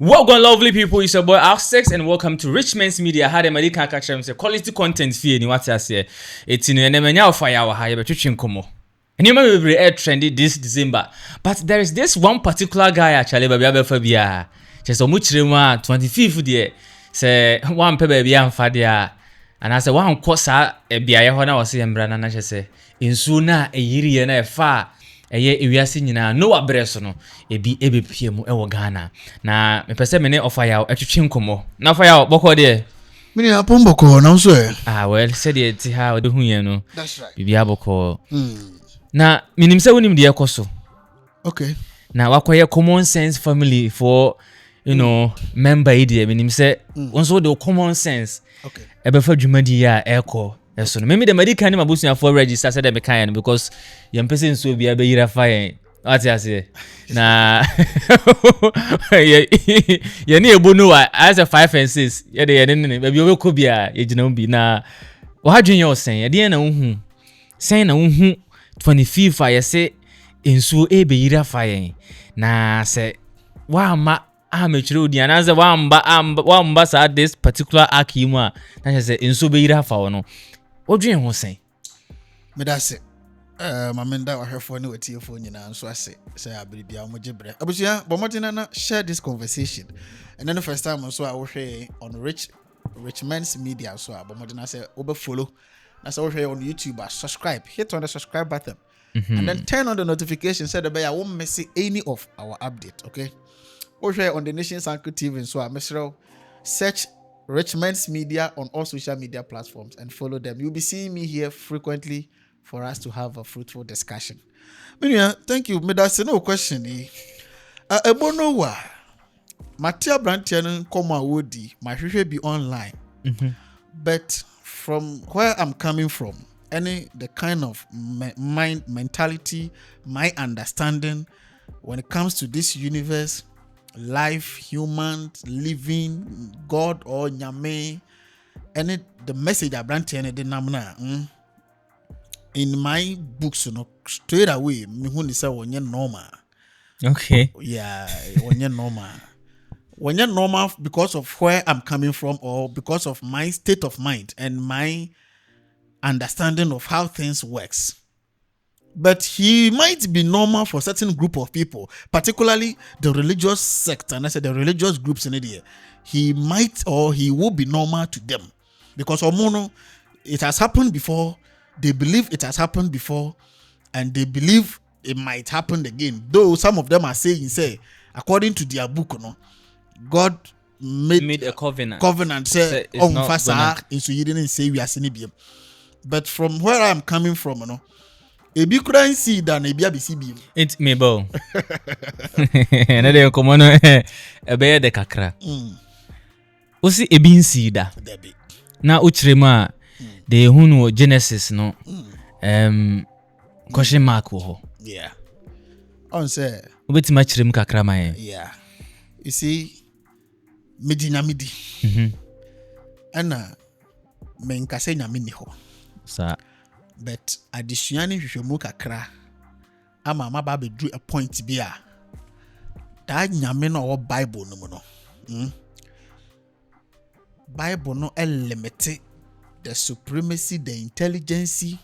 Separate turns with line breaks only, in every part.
Welcome, lovely people. It's your boy Ark6 and welcome to Richmond's Media. I had a medical catch say quality content fee ni what I say. It's in an emenya fire wa high between komo. And you may be air trendy this December. But there is this one particular guy actually baby abefabia. Just omuchirema 25th there. Say one pe baby amfa there. And I say one kosa e bia ye ho na wo se mbra na na say insu na e yiri ye na e fa eye ewiase nyina Noah breso no ebi ebepie mu ewo Ghana na mepese me ne offer ya etwetwe nkomo na offer ya boko de
mini apomboko na so
well said it ti ha ode hu yen no
that's right
bibi aboko na minim se wonim de ekoso
okay
na wakoye common sense family for member ide minim se onso de common sense
okay
ebefa dwumadi ya eko eso no me de medical ni mabusu for register said me kan because yam person so bia be yira fine what you say na ye ni Ebo Noah as a 5 and 6 ye de ye ne be bi obeko bia ye gina bi na wo hadwen ye osen ye de na unhu sen na unhu 25 ye se ensu e be yira fine na se wa ma amechire odi anaze wa mba sa this particular akimu na se ensu be yira fa no odwen ho sen
me da se mamenda ohwefo ne wetiefo nyina nso ase say abiribia omogibre abusia bomodina na share this conversation and then the first time so I wohwe on Richmond's Media so bomodina say obe follow na say wohwe on YouTube subscribe hit on the subscribe button and then turn on the notification so that you won't miss any of our update okay wohwe on the Nation's Anchor TV so mesro search Richmond's Media on all social media platforms and follow them. You'll be seeing me here frequently for us to have a fruitful discussion. Minya, thank you. Me that's no question. Ebo Noah, Matia Brantian Koma Wodi, my future be online. But from where I'm coming from, the kind of mind mentality, my understanding when it comes to this universe, life, humans, living, God or Nyame, the message I bring to any namna. In my books, straight away, me when say when you're normal.
Okay.
Yeah, when you're normal. When you're normal because of where I'm coming from or because of my state of mind and my understanding of how things works. But he might be normal for a certain group of people, particularly the religious sect, and I said the religious groups in India. He might or he will be normal to them because it has happened before. They believe it has happened before, and they believe it might happen again. Though some of them are saying, according to their book, God made
a covenant.
Say, but from where I'm coming from, ebi kura see than ebi abisi bi
it me bo na de komo no e be de kakra osi ebi nsi da na ochirem a de hunu Genesis no question mark wo
yeah on say
obeti ma chirem kakra ma
yeah you see medi ana men kase nyame ni ho
sa
but additionally hwehwemu kakra ama ba be drew a point bia da nyame no wo Bible no mu no Bible no limit the supremacy, the intelligence,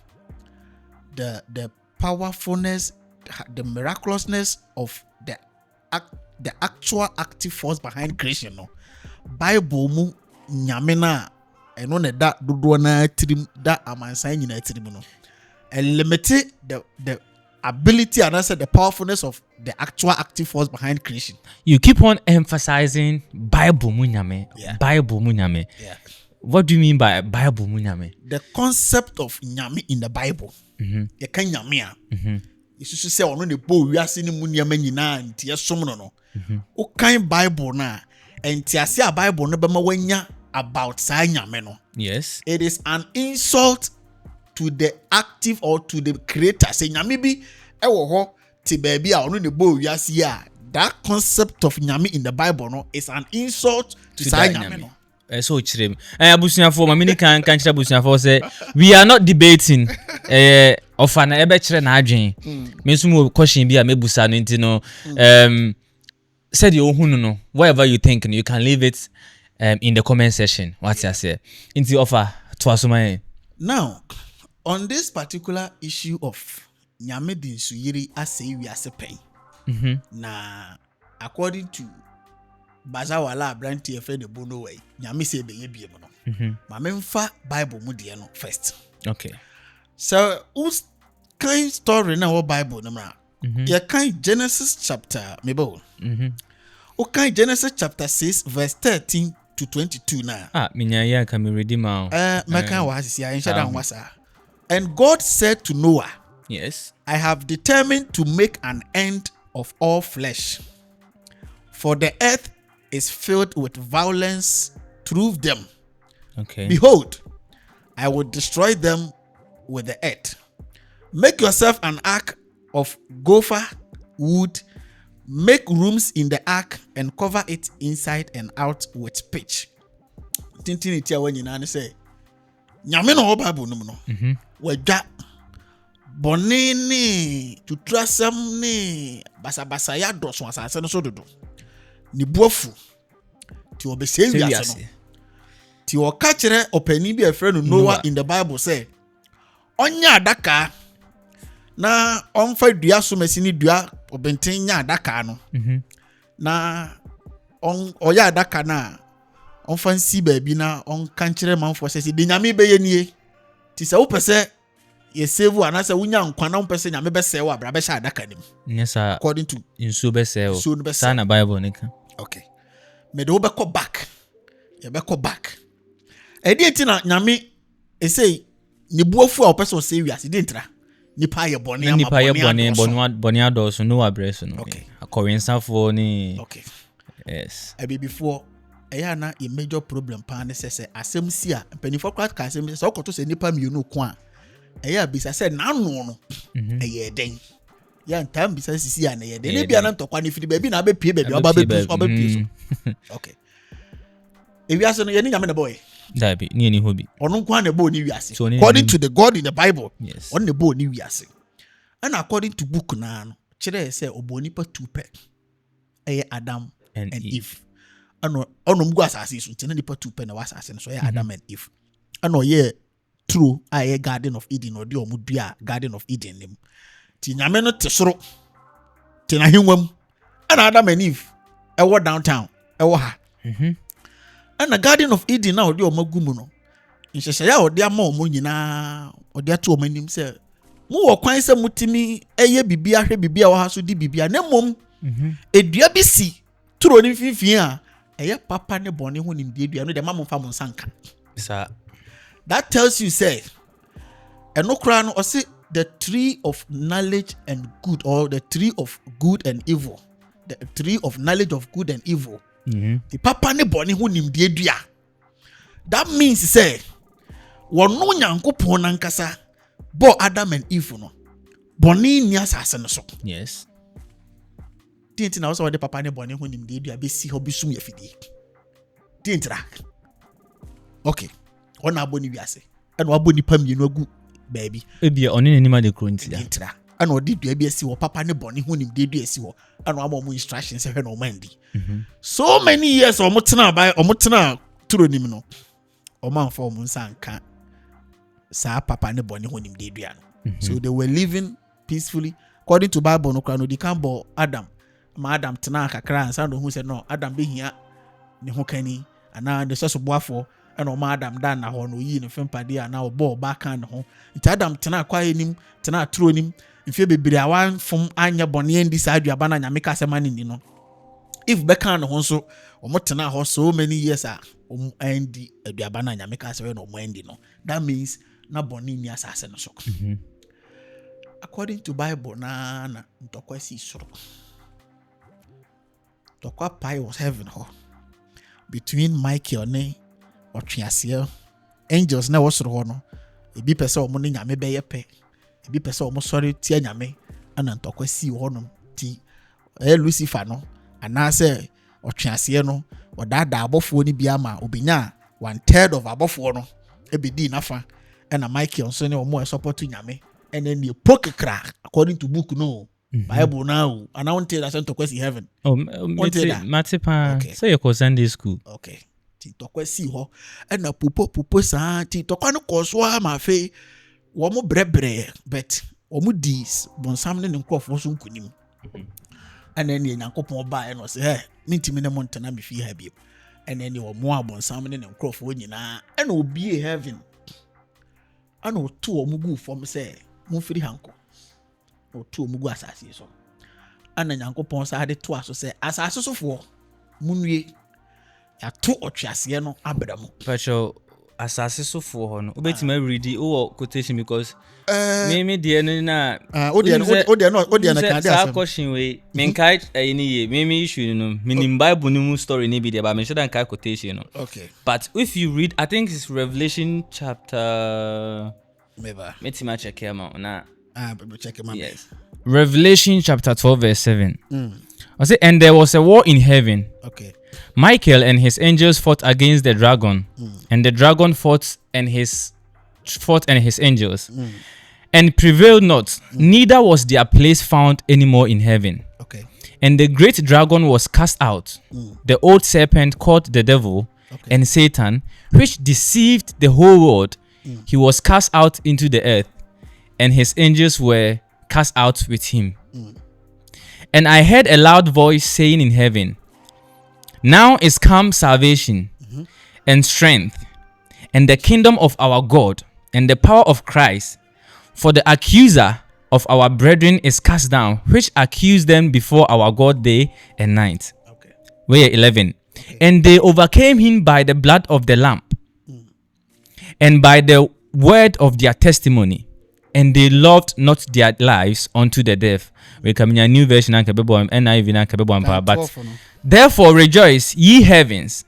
the powerfulness, the miraculousness of the actual active force behind creation no Bible mu nyame na eno ne da dodo na tirim da amansan nyina tirim no limited the ability and also the powerfulness of the actual active force behind creation.
You keep on emphasizing Bible mu nyame. Bible mu nyame.
Yeah.
What do you mean by Bible mu nyame?
The concept of nyame in the Bible. You can nyame a. You should say ono ne bo wiase ni mu nyame nyina ntia som no. O kan Bible na entiase a Bible no be ma wanya about sa nyame no.
Yes.
It is an insult to the active or to the creator. Say nyame bi ewo ho ti baabi a ono ne bo wiase a. That concept of nyame in the Bible no is an insult to sa nyame no.
So chirem abusuafo mamini kan chira abusuafo say we are not debating ofa na ebe chire na adwen me nso mo question bi a mebusa no ntino said you no whatever you think you can leave it in the comment section. What you say? Into offer to asuma.
Now, on this particular issue of nyame di nsuyiri asey wiase pen. Na according to Bazawala Branti Efe Ebo Noah, nyame say be ye biem no. Ma memfa Bible mu de no first.
Okay.
So, who's kind story na what Bible no mra? Ya kind Genesis chapter mebo. O kind Genesis chapter 6 verse 13 to 22 na.
Minya ya ka me ready ma.
Meka wa sisi ya nsha dan wasa. And God said to Noah,
yes,
I have determined to make an end of all flesh, for the earth is filled with violence through them.
Okay.
Behold, I will destroy them with the earth. Make yourself an ark of gopher wood. Make rooms in the ark and cover it inside and out with pitch. Tintinity when you say, nyame no Bible no no. Wada bonini tutrasam ni basa ya doso asase no so dodo. Ni buafu ti obese wiase no. Ti o ka kire opani bi afre no Noah in the Bible say onya adaka na onfa dua so masini dua obenten nya adaka no. Na oya adaka na onfa nsi baabi na on kan kire manfo say de nyame be ye nie. Ti se wo pese ye save ana se wunya nkwa na mpese nyame be se wa bra be sha adaka nim.
Yes,
According to
insu be se o. Sana Bible nika.
Okay. Me de wo be ko back. Ye be ko back. E di ntina nyame e say ni buafu a opese o se wiase di ntra. Nipa ye bone ama
bone adoso no abreso no.
Okay.
Akọrensafo ni.
Okay.
Yes.
I be before na a major problem pa ne say asem si a penifo kwat ka asem say okoto say nipa mienu ko a bisa say na no no eye den ya ntam bisa sisi a na ye den ne bia na ntokwa ne fidi ba bi na be pie ba bi oba be pie so. Okay. Wiase no ye ni nyame na boy.
That be ni hobi.
Ono kwa na bo ni wiase. According to the God in the Bible.
Yes.
On the bo ni wiase. And according to book na no kire say oboni pa two pe. Adam and Eve. Ano mgu asase so ntina nipa two pe na wasase no so Adam and Eve. Ano ye true aye Garden of Eden or de omudua Garden of Eden nim. Ti nyame no te soro. Ti na hwam. Ana Adam and Eve e downtown e ha. And the Garden of Eden na odi omagu mu no. Nhyehyɛ ya odi ama omo nyina odi ato omanim sɛ mu wɔ kwan sɛ mutimi eye bibia hwɛ bibia wɔ ha so di bibia na mom edua bi si turo ni finfin a eye papa ne bɔne ho nim de dua no de ma mo fa mo nsanka. That tells you say enokra no ɔse the tree of knowledge and good, or the tree of good and evil, the tree of knowledge of good and evil. The papa ne boni ho nimdie dua. That means say wono nyankopon nankasa bo Adam and Eve no boni ni asase no so.
Yes.
Tinti na wo the papa ne boni ho nimdie dua be si ho bisum ya fidie. Tintra. Okay. Ona aboni wiase. Ana aboni pam yenu agu baby.
Ebia oni ne nima de kronti da.
Tintra. Ana odi dua bi asi wo papa ne boni ho nimdie dua asi wo. Ana amo mo instructions e hwe no mandi. So many years omotena turo nim no. Oman for mo nsanka sa papa ne boni ho nimdie dua no. So they were living peacefully according to Bible no kra no di kan bo Adam. Ma Adam tena kakra ansa no hu se no Adam be hia ne ho kani ana de so boafo ana o ma Adam dan na ho no yi ne fempade ana obo ba kan ne ho. Nti Adam tena kwa enim tena turo nim mfie bebere awan fom anya boni ndi sa aduaba na nyame ka sema ni no. If bekan ho so omotena ho so many years a endi aduaba na nyame ka sema no endi no. That means na boni ni asase no so. According to Bible na ntokwa si soro. Tokwa pai was heaven ho. Between Michael ne otwease angels na wosoro ho no. Ebi pese omo ne nyame be ye pe. Ebi pese omo sori tia nyame ana ntokwa si ho no ti Lucifer no anase otwease no odada abofo ni bia ma obinya 1/3 of abofo no ebedi nafa na Michael so ne omo support nyame ene ni pokekra according to book no Bible now. And I want to tell you that to heaven.
Oh, Matipa.
Okay.
So you go Sunday school.
Okay. Ti tokwe si ho. And na pupo sa ti tokwa no koswa ma fe. Womo brebre but womo dis bonsam ne nkofo so nkunim. And then Yankopon ba and say, hey, mintimi ne montana me fi ha bi. And then you womo abonsam ne nkofo nyina and obi heaven. And o to omo gu form say, mo firi hanko. O to omo gu asase so. And then Yankopon sa de to aso say asase so fo munwie ya to otwase no abramu.
Pacho asase so fo ho no. Obetima read o quotation because me de na
odi na ka de
asem. Question we men kai any me issue no meaning Bible no story ni be there but me should kai quotation no.
Okay.
But if you read, I think it's Revelation chapter Metima check him out na.
Check him out.
Yes. Revelation chapter 12 verse 7. I say, and there was a war in heaven.
Okay.
Michael and his angels fought against the dragon, and the dragon fought and his angels, and prevailed not. Neither was their place found anymore in heaven.
Okay.
And the great dragon was cast out, the old serpent called the devil and Satan, which deceived the whole world. He was cast out into the earth, and his angels were cast out with him. And I heard a loud voice saying in heaven, now is come salvation and strength and the kingdom of our God and the power of Christ. For the accuser of our brethren is cast down, which accused them before our God day and night.
Okay.
Verse 11. Okay. And they overcame him by the blood of the Lamb and by the word of their testimony. And they loved not their lives unto the death. We come in a new version and NIV but therefore rejoice, ye heavens,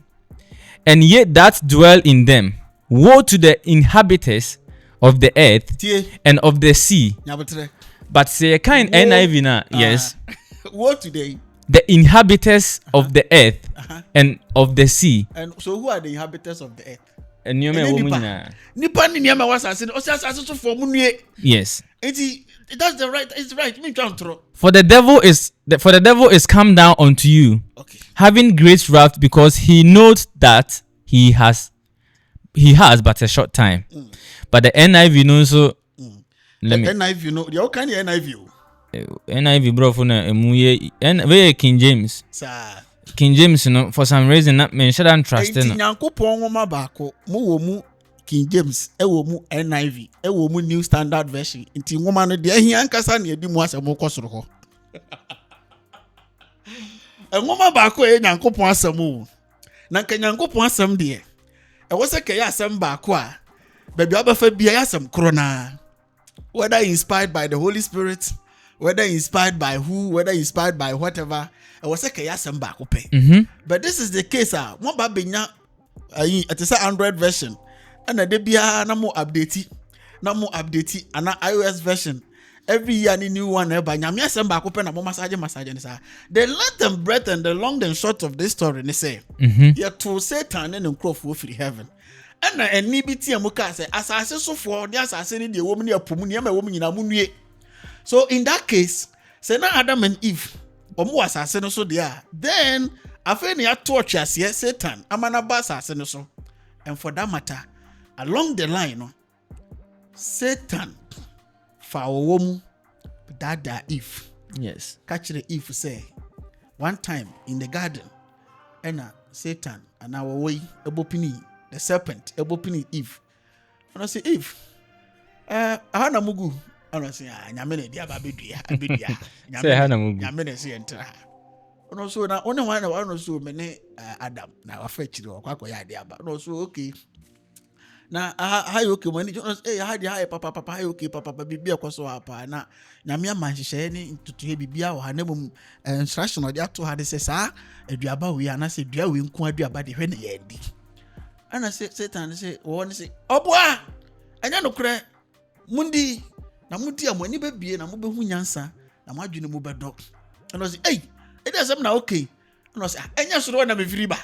and ye that dwell in them. Woe to the inhabitants of the earth and of the sea. But say kind NIV na yes.
Woe to
the inhabitants of the earth and of the sea.
And so who are the inhabitants of the earth?
And you may woman. Yes.
That's the right. It's right. Me trying to.
For the devil is come down unto you, having great wrath, because he knows that he has but a short time. But the NIV knows so.
NIV know. You can NIV.
NIV bro for na emuye King James.
Sir.
King James, you know, for some reason that men shouldn't trust him.
Nyankopon wo mabako mo mu King James wo mu NIV wo mu New Standard Version nti nwoma no de ahia nkasa na edi mu asem kosoro ho nwoma baako Nyankopon asem o na nka Nyankopon asem de e wo se ka ya asem baako a baby abafa bia ya asem kro na whether inspired by the Holy Spirit, whether inspired by who, whether inspired by whatever, I was like yasem baako pe. But this is the case mo ba benya at say Android version and de bia na mo update and iOS version every year ni new one e ba nyame yasem baako pe na mo massage ni sa. The length and breadth and the long and short of this story ni say you to Satan and nkrofo free heaven. And any biti amuka say asase so for the asase ni de wo mu ni apomu ni ma wo mu nyina mu nue. So in that case, say na Adam and Eve omo asase no so there, then afa ni atouch ase Satan amana ba asase no so. And for that matter, along the line no, Satan fa wo mu that Eve.
Yes.
Catch the Eve say one time in the garden, and Satan and our way ebopini the serpent ebopini Eve. And I say Eve, ahana mugu. I don't say nyame dia ba bedua abedua.
Say hana mugu.
Nyame say entra. Ono so na one one na ono so me ne Adam na wafa chiri okwa ya dia ba. No so okay. Na ha okay mani ha dia ha papa ha okay papa bibia kwaso apa na nyame amanhyehyɛ ne ntutu bibia wo ha na mum instruction odi ato ha de say sa aduaba we ana say dua we nku aduaba de hwe na ya di. Ana say Satan say wo say oboa anya no kure mundi na mudi amani bebie na mobehu nyansa na madwene mu bedo. And I say hey it is am na okay. And I say enya soro na me firi ba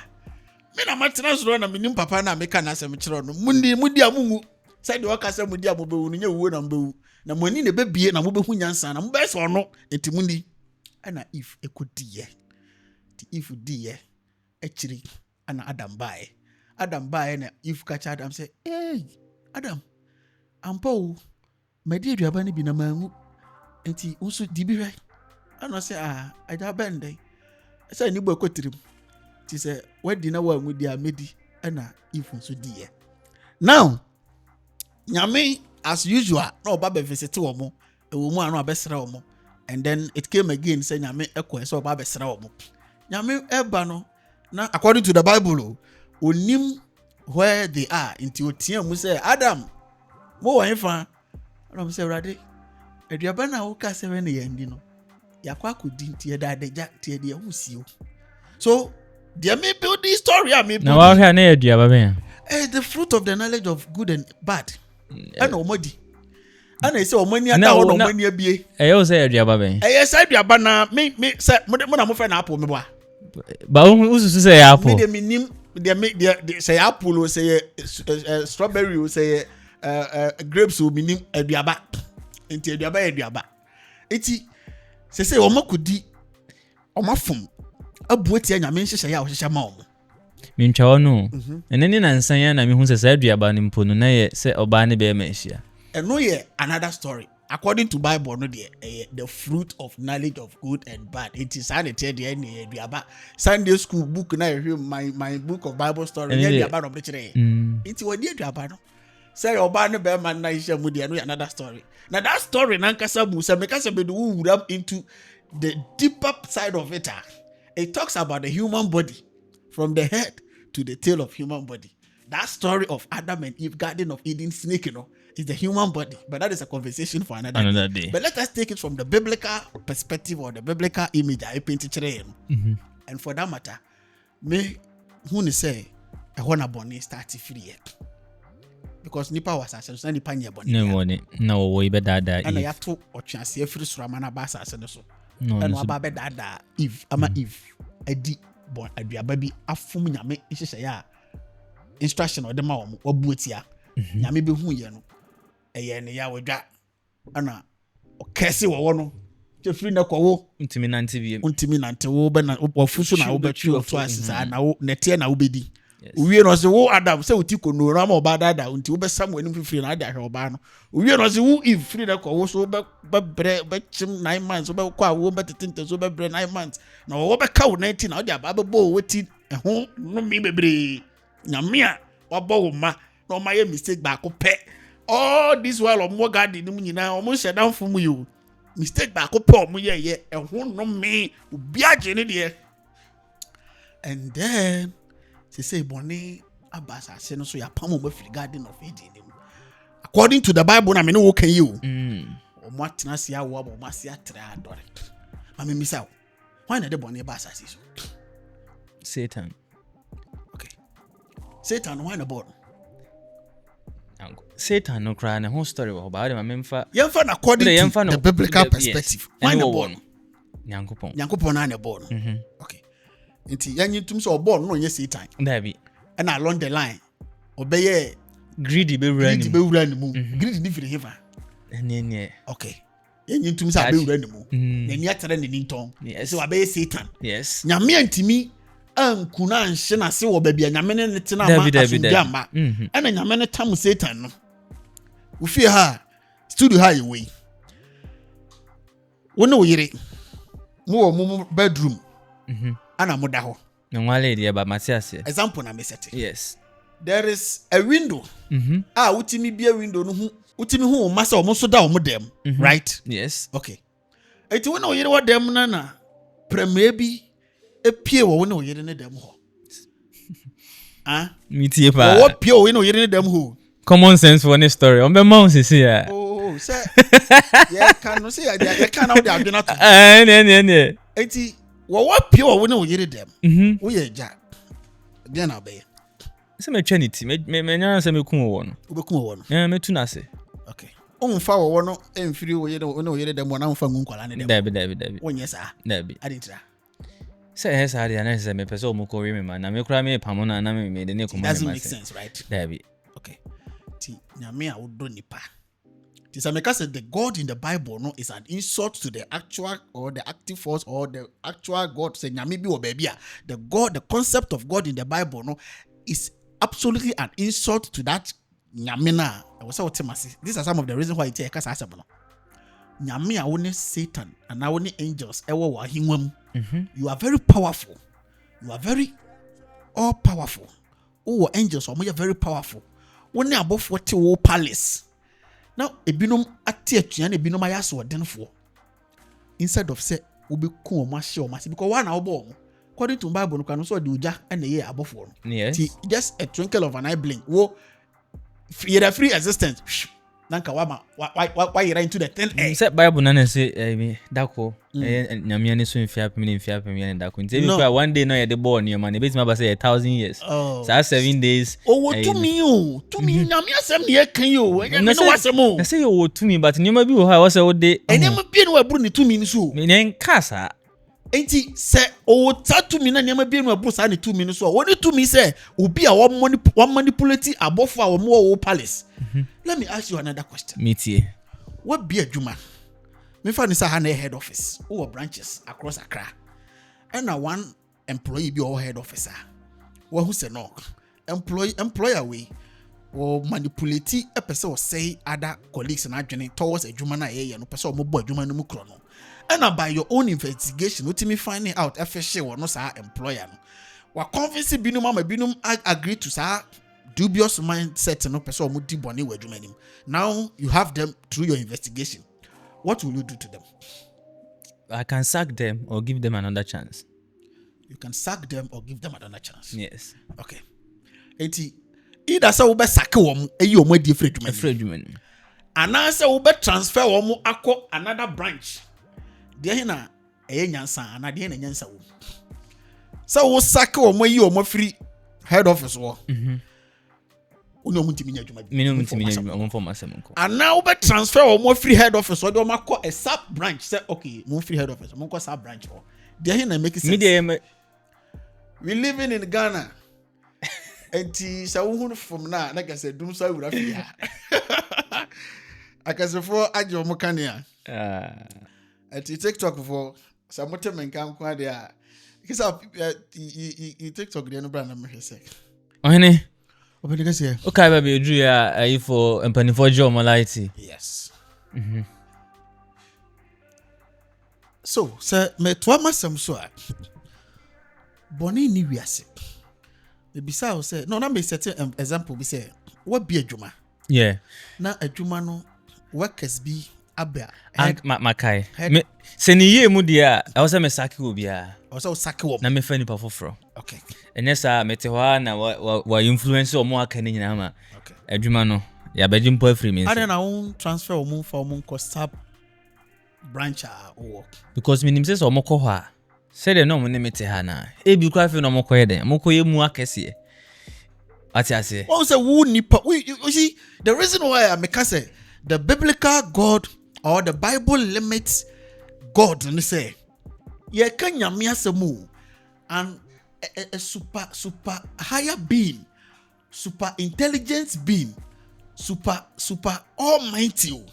me na matena soro na me nim papa na me ka na asem kire no mudi amungu say de waka say mudi amobewu no nya wuo na mbewu na mo ani ne bebie na mo behu nyansa na mo be so no etimuni ana if ekodiye ti if diye echiri ana Adam bae na if catch Adam say hey Adam ampo medi aduaba ne bi na mangu enti unso dibi hwai ana say aja bende say ni bo ekotirim ti say wadi na wangu di amedi ana if unso diye now nyame as usual no oba be visit wo mu anu abesra wo and then it came again say nyame ekọ so oba abesra wo nyame eba no na according to the Bible onim where they are into otia mu say Adam mo wan fa na say urade aduaba na wo ka se we ne yandi no yakwa kodi ntie da adagya tie de husi o so there may build this story me
na wa hwa na aduaba ben
the fruit of the knowledge of good and bad ana omodi ana say omani ata wo no omani abie
eyo say aduaba ben
say aduaba na me say mo na mo fa na apple me boa
ba ususu say apple
me nim de say apple o say strawberry o say grapes o minim aduaba enti aduaba enti say omakodi omafom abuatia nyame nhyehyɛ ya ohyehyɛ ma omo
mentwa ono eneni na nsan ya na me hu say aduaba ne mpo no na ye say oba ne be ma hia
eno ye another story according to Bible no the fruit of knowledge of good and bad it is sanity the na aduaba Sunday school book na my book of Bible story ya aduaba no brekere enti wadi aduaba no say oba ne be ma na hia mu de no another story now that story na nkasa bu say make say be would up into the deeper side of it. It talks about the human body from the head to the tail of human body. That story of Adam and Eve, Garden of Eden, snake, is the human body. But that is a conversation for another day. But let us take it from the biblical perspective or the biblical image I painted today. And for that matter, me who say I want a bonnet start free because nipa was asking so nipa nya bonnet.
No money. No we be dada.
And I have to or chance free suramana basa asking so.
No.
And waba be dada Eve ama Eve edi bon aduaba bi afum nyame hyehyɛ ya instruction ode ma wo wabuatia nyame be hu ye no eye ne ya wadwa ana okese wo no je free na kwawo
ntimi nante
wo be na ofusu na wo betwi ofu asisa na wo nete na wo bedi uwie no se wo Adam se uti kono na ma oba dada unti wo be samu anim free na ade ahwe oba no uwie no se wo Eve free na kwawo so be bre be chim 9 months so be kwa wo be tetente so be bre 9 months na wo be ka wo 19 na ode aba be bo weti ho no mi bebre nyame a wabo wo ma na o ma ye mistake ba ko pe all this while o mo garden nim nyina o mo shedan fom yo mistake ba ko pe o mo ye ho no mi obi age ne de and then say boni abasa se no so ya pam o free Garden of Eden according to the Bible na me no can you o mo atena se awo o mo ase atra adore ma me misa why na de boni abasa se so
Satan
okay Satan why na born
Satan no cry na whole story wo ba de ma memfa
yemfa na according to the biblical perspective why na born Nyankopon na born okay nti yanyitum so born no nye Satan
dabi
and along the line obeye
greedy be wura
ni mu greedy ni firi heaven
ne
okay yanyitum so be wura ni mu na ni atere ni nton so obeye Satan
yes
nyame antimi ankuna anhye na se wo ba bia nyame ne tena ma asundia ma ana nyame ne tam Satan no ufie ha studio ha yewe wona oyire mo wo bedroom ana muda ho
nwale de ba matiase
example na mesete
yes
there is a window utimi bia window no hu utimi hu masa omo so da omo dem right
yes
okay eti wona oyire wo dem na premier bi epie wo wona oyire ne dem ho
mitie pa
wo pie wo wona oyire ne dem ho
common sense for any story on be mount see ya
oh say yeah can no say ya can now dey adwena to
ne
eti wo pie wo wona oyire dem wo ye ja dia na be
se me trinity me nya se me kun wo no
obekun wo no
me tu na se
okay onfa wo no emfiri wo ye wona oyire dem wona onfa ngunkwala ne dem
dabi
wonye sa
dabi
adintra
se hesa ade na se me pese o mo ko wi me ma na me kura me pamo na me de ne ko mo
doesn't make sense right
dabi
okay ti nyame a wodo nipa because the God in the Bible no is an insult to the actual or the active force or the actual God. Say nyame bi wo baby a the concept of God in the Bible no is absolutely an insult to that nyame na. These are some of the reasons why it take us asem no. Nyame a woni Satan and na woni angels ewo wa hinwam. You are very powerful. You are very all powerful. Oh, angels are very powerful. Woni abofo te wo palace. Now, ebinom ate atuan ebinom ayaso odenfo. Instead of say obi ku o ma hye o ma se because one obo according to Bible no kan so de uja na ye abofo no.
Yes.
Just a twinkle of an eye blink. Wo free existence. Nanka why you into the 10
Say Bible na say dako nyame ne so mfia dako. Nti one day no ye de born your man e betima ba say 1,000 years. So 7 days.
Oh, to me nyame asem ne ye kan yo. Enye no wasem o.
Na say you to me but nyama bi wo ha wo say wo de.
Enye ma bi no waburu ne to me ni so.
Me nen kasa.
Enti se o tatu mi na nyama bi no aburu sa ne to me ni so. Woni to me say obi a one manipulate abofo a wo palace. Let me ask you another question.
Metie.
What be adwuma? Me fa ni sa ha na head office. Who branches across Accra. And na one employee be our head officer. Who say no? Employer we or manipulate a person or say other colleagues and adjoining towards a adwuma na ye no person mo bo adwuma no mu kro no. And by your own investigation, what me finding out FSH or no sa employer no. Wa convince binum agree to sa dubious mindset no person mo di boni we adwuma nim. Now you have them through your investigation. What will you do to them?
I can sack them or give them another chance.
You can sack them or give them another chance.
Yes.
Okay. Enti either say we be sack wom eyi omo di free ana say we be transfer wom akọ another branch. De na eye nyansa ana de na nyansa wo. So we sack wom eyi omo free head office wo. Uni omuntimi nya adwuma bi.
Minimum ntimi nya adwuma omo form asem nko.
And now we transfer omo free head office so de omo akọ a sub branch say okay, mo free head office, mo akọ sub branch wo. De na make sense. We living in Ghana. Enti sa wo hu from na like say dum so wura fi ha. Akasefo aje omo kania. Enti TikTok for sa motem nkan kwa de a. Kisa TikTok de no brand na me say.
Ohene.
Obi de say.
Okay ba be dru ya ayi for empany for job lighty.
Yes. So, sir, me to amasem so a. Boni ni wiase. The bisa say no na me set example be say what be adwuma.
Yeah.
Na adwuma no workers be abia.
Makai. Me se ni ye mu dia, I was me saki obi a.
I was saki wo.
Na me fa nipa foforo.
Okay.
Enesa mete ho na wa influence omo aka ni nyina ma.
Okay.
Adwuma no ya beji mpo afri me.
Ade na won transfer omo fa omo ko sub branch or
because me nim say omo ko ho a. Say the no me mete ha na. E bi kwa fe no mo ko ye den. Mo ko ye mu akese. Ati ase.
What say who nipa? You see the reason why I make say the biblical God or the Bible limits God and say ye kan nyame asemu and a super higher being, super intelligent being, super almighty.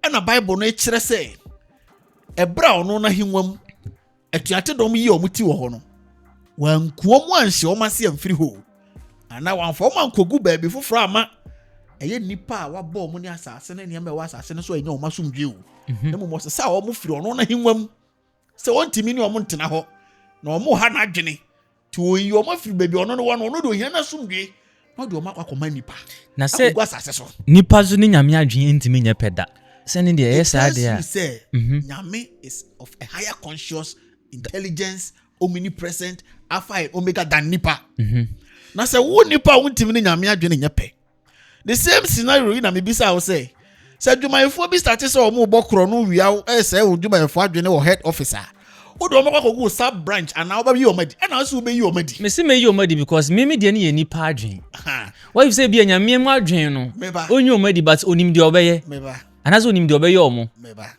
And the Bible no kire say e bra ono na hinwam atuate dom yi omuti wo ho no wan kuom anhye o mase amfiri ho ana wan fo man kogu baabi foforo ama eye nipa a wabo omo ni asase na niam e wa asase no so enya o masomdwe o na mo se sa o mo firi ono na hinwam se wontimi ni o mo ntena ho na o mo ha na adwene ti o yi o mo firi baabi ono no wo no do hia na somdwe na do o makwa nipa
na se
asase so
nipa zo ni nyame adwene ntimi nya peda sending the yes idea
say nyame is of a higher conscious intelligence omnipresent alpha and omega than nipa na say wo nipa wontimi ni nyame adwene nya pe the same scenario in me bisa wo say dwumayefo bi start say o mo bokro no wia say o dwumayefo adwene o head officer o do mo kwakogu sub branch and now be omadi and also be you omadi
me say me you omadi because me de na ye nipa adwene why you say bi nyame mu adwene no onyu omadi but onim de obeye
meba
anazo onim de obeye omo
meba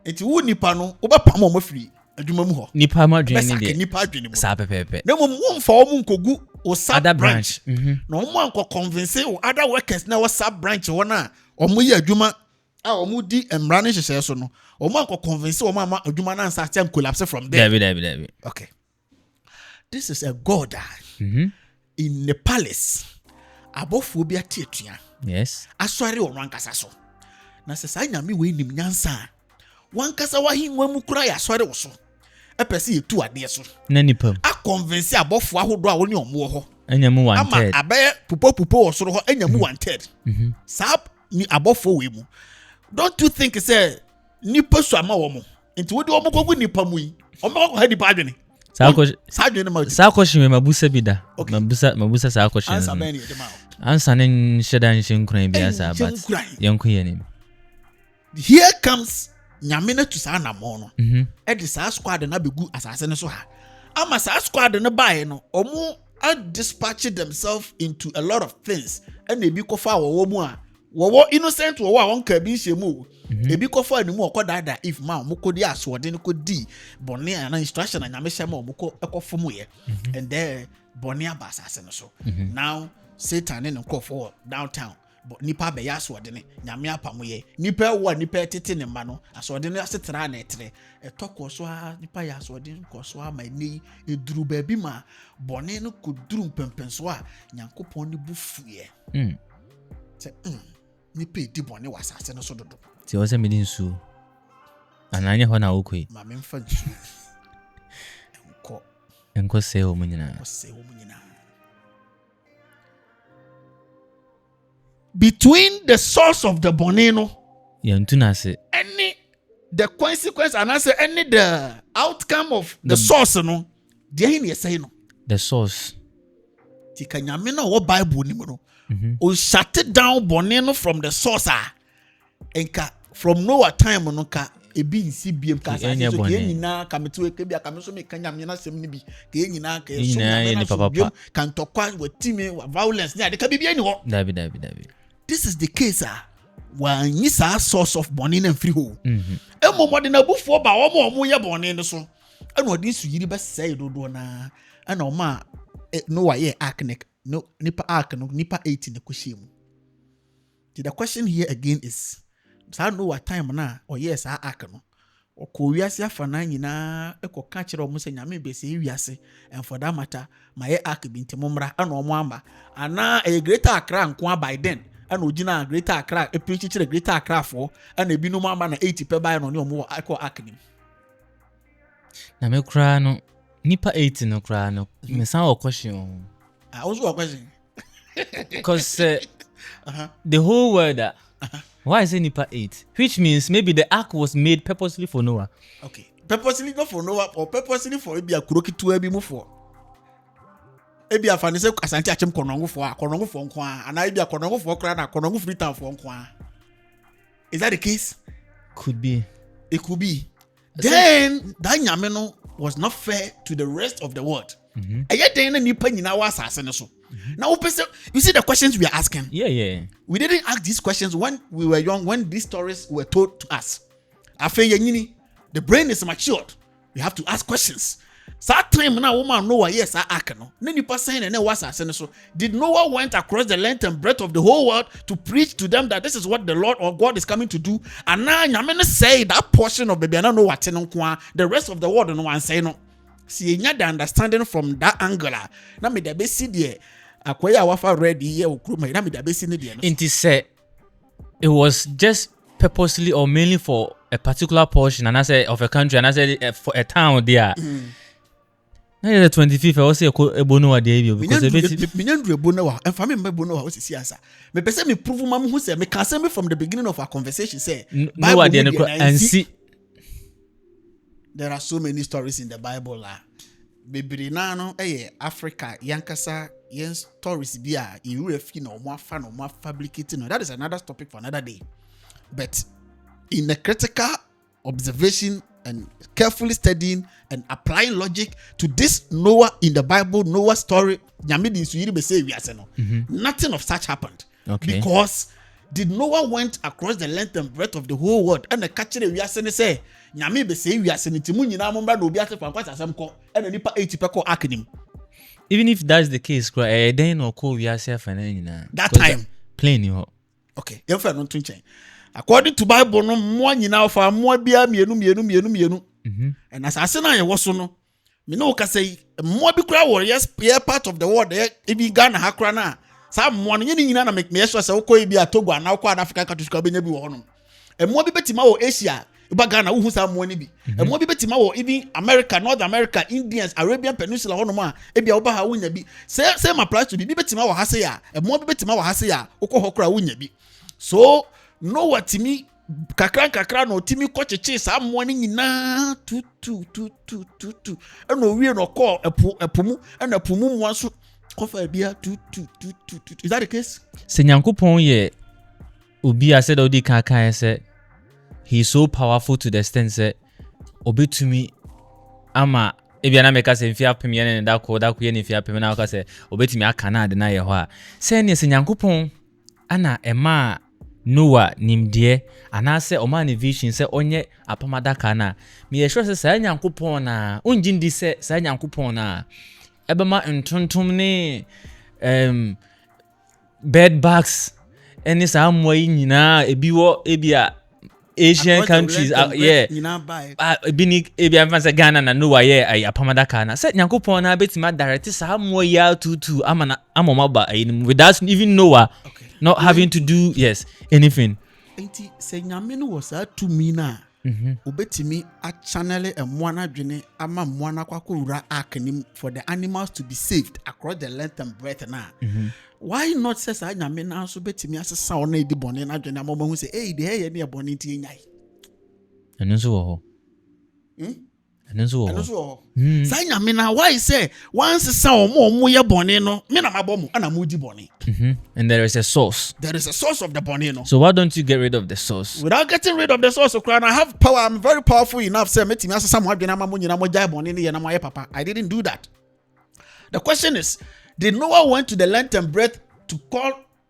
enti wo nipa no wo bepam omo firi adwuma mu ho
nipa ma adwene de
nipa adwene mu
sa pepepe
na mo mfa omo nkogu o sub
other
branch na omo anko convince o other workers na o sub branch wona omo yi adwuma a omo di emra ne hyehyɛ so no omo akọ convince omo ama adwuma na nsa tem collapse from there.
David.
Okay. This is a god in the palace. Abofo bi atetua.
Yes.
Asɔre wɔ wankasa so. Na sɛ saa nyame wei nim nyansa. Wankasa wahinwa mu kura ya asɔre wo so. Epese yetu ade so.
Na nipa.
A convince abofo ahodo a woni omo ho.
Enyamu 1/3.
Ama abaye pupo wo soro ho enyamu 1/3. Saa ni abofo wei mu. Don't you think say nipa so ama wo mo. Nti wo de omo kogu nipa mu yi. Omo ko ha nipa adwene. Saa
question mabusa bida. Mabusa saa question. Answer ne nhyeda nhyɛ nkran bi asa but yanko yɛ
here comes nyamena to saa namɔ no. E de saa squad na begu asase ne so ha. Ama saa squad ne bae no omo dispatch themselves into a lot of things. And ebi kofa wo mu a wo innocent wo a won ka bi hye mu. Ebi kofa ni mu okodada if ma mo kodi asode ne kodi bone ana instruction na nyame hye ma mo ekofo mu ye. And there bone abasase ne so. Now Satan and for downtown, but nipa be aswode ne nyame apamo ye nipa wo nipa tete ne ma no aswode ne asetera na etere etoko so a nipa ya aswode nko so ama ni eduru ba bi ma bone no koduru mpempen so a nyankopon ne bufu ye se nipa di bone wasase no so dodo
ti o se me din su ananya ho na okoi
ma me mfa nsu
enko se o munyina
between the source of the bonino
any
the consequence and answer any the outcome of the source no there in say no
the source
tika nyame na wo bible ni mu no o shut it down bonino from the source enka from Noah time no ka ebi nsi biem ka sa so ke nyina ka metu ke bia ka me so me ka nyame na sem ni bi ke nyina ka so na papa kan tokwa watime violence ni ade ka bibia ni ho
David
this is the case when is a source of bonin and free ho emo mo de na bufo ba omo ye bonin so and odi su yiri be say dodo na and o ma Noah ye ark no nipa ark no nipa 18 ne koshemu. The question here again is sa Noah time na o yes ark no o ko wiase afana nyina e ko ka kire o mo se nyame be se wiase and for that matter my ark bi ntemumra and o mo amba ana a greater Accra nko by then and ogina greater Accra e preach kire greater Accra for and e binu amba na 80 pe buy no ne o mo akọ ark ni
na me kra no nipa 80 no kra no me san o question
also a question
because the whole world why is it nipa 8 which means maybe the ark was made purposely for Noah.
Okay, purposely not for Noah or purposely for ebi akuroki tu ebi mu for ebi afani se asante achem konongo for nko ana ebi akonongo for kra na konongo free town for nko. Is that the case?
Could be.
It could be. Then that nyame no was not fair to the rest of the world. Eye den na nipa nyina wa asase ne so. Now you see the questions we are asking.
Yeah.
We didn't ask these questions when we were young, when these stories were told to us. The brain is matured. We have to ask questions. So that time now woman Noah yes ark no. Nipa saying and was asking so. Did Noah went across the length and breadth of the whole world to preach to them that this is what the Lord or God is coming to do? And now nyame say that portion of baby no what the rest of the world no one say no. See the understanding from that angle. Na me dey see there akwaya wafa ready here okroma na me dey see ne there.
Inti say it was just purposely or mainly for a particular portion and I say of a country and I say for a town there. Na the 25th I was say Ebo Noah there because
me nyandru Ebo Noah and family Ebo Noah was see answer. Me pese me prove mam who say me can say me from the beginning of our conversation say
Noah there and see
there are so many stories in the Bible bebiri na no Africa yankasa yen stories bi a you refi na omo afa no omo fabricate no. That is another topic for another day. But in a critical observation and carefully studying and applying logic to this Noah in the Bible, Noah story, nothing of such happened.
Okay.
Because did Noah went across the length and breadth of the whole world and the catcher we are say nyame be say we are saying timu nyina mo bra no obi ase fa kwasa asem ko and nipa 80 peko acronym.
Even if that's the case, then or call we are safe and
that time
plain you.
Okay, yɛmfa no nto nkyɛn. According to Bible no, mmoa nyinaa fa mmoa bia mienu. And asase na yɛwɔ so no, me no ka say mmoa bi kura wɔ yes part of the world ebi Ghana ha kura na saa mmoa no nyina na me so sɛ wokɔ bi a Togo na wokɔ Africa countries ka benya bi wɔ hɔ no. Mmoa bi betima wɔ Asia, ba Ghana wo hu saa mmoa no bi. Mmoa bi betima wɔ even America, North America, Indians, Arabian Peninsula hɔ no ma ebi a wo ba ha wo nya bi. Same applies to bi betima wɔ ha se ya. Mmoa bi betima wɔ ha se ya, wokɔ hɔ kura wo nya bi. So Noah timi kakra no timi kɔkyeche saa mmoa no nyinaa tu ɛna owie no kɔ ɛpo mu ɛna ɛpo mu mmoa so kɔfa bia tu. Is that the case?
Sɛ Nyankopɔn yɛ obi a sɛ da odi kan sɛ he is so powerful to the extent sɛ obetumi ama ebia na meka sɛ mfia pem yɛ ne da kɔ yɛ ne mfia pem na aka sɛ obetumi aka na ade na yɛ hɔ a sɛ ne sɛ Nyankopɔn ana ɛma Noah nimdeɛ anaasɛ ɔma ne vision sɛ ɔnyɛ apamadaka na me yɛ sure sɛ saa Nyankopɔn na ongyi ndi sɛ saa Nyankopɔn na ɛbɛma ntontom ne bed bugs ɛne saa mmoa yi nyinaa ebi wɔ ebia Asian countries ebi amfa sɛ Ghana na Noah yɛ apamadaka na sɛ Nyankopɔn na betima direct saa mmoa yi tutu ama maba without even Noah not having to do anything.
Enti sɛ nyame no wɔ saa tumi na obetimi a channel mmoa na dwene ama mmoa na kwakɔwura ark nim for the animals to be saved across the length and breadth na why not say saa nyame na so betimi asesa wo na edi bɔne na dwene ama hu sɛ de yɛ ne bɔne ntie nyai
ɛno nso wɔ hɔ ɛno nso wɔ hɔ
saa nyame na why say once sa omo yɛ bɔne no me na mabɔ mu ana mo di bɔne
and there is a source
of the bɔne no.
So why don't you get rid of the source?
Without getting rid of the source, I have power. I'm very powerful enough say metimi asesa mo adwene ama mo nyina mo jai bɔne ne yɛ na mo yɛ papa. I didn't do that. The question is, did Noah went to the length and breadth to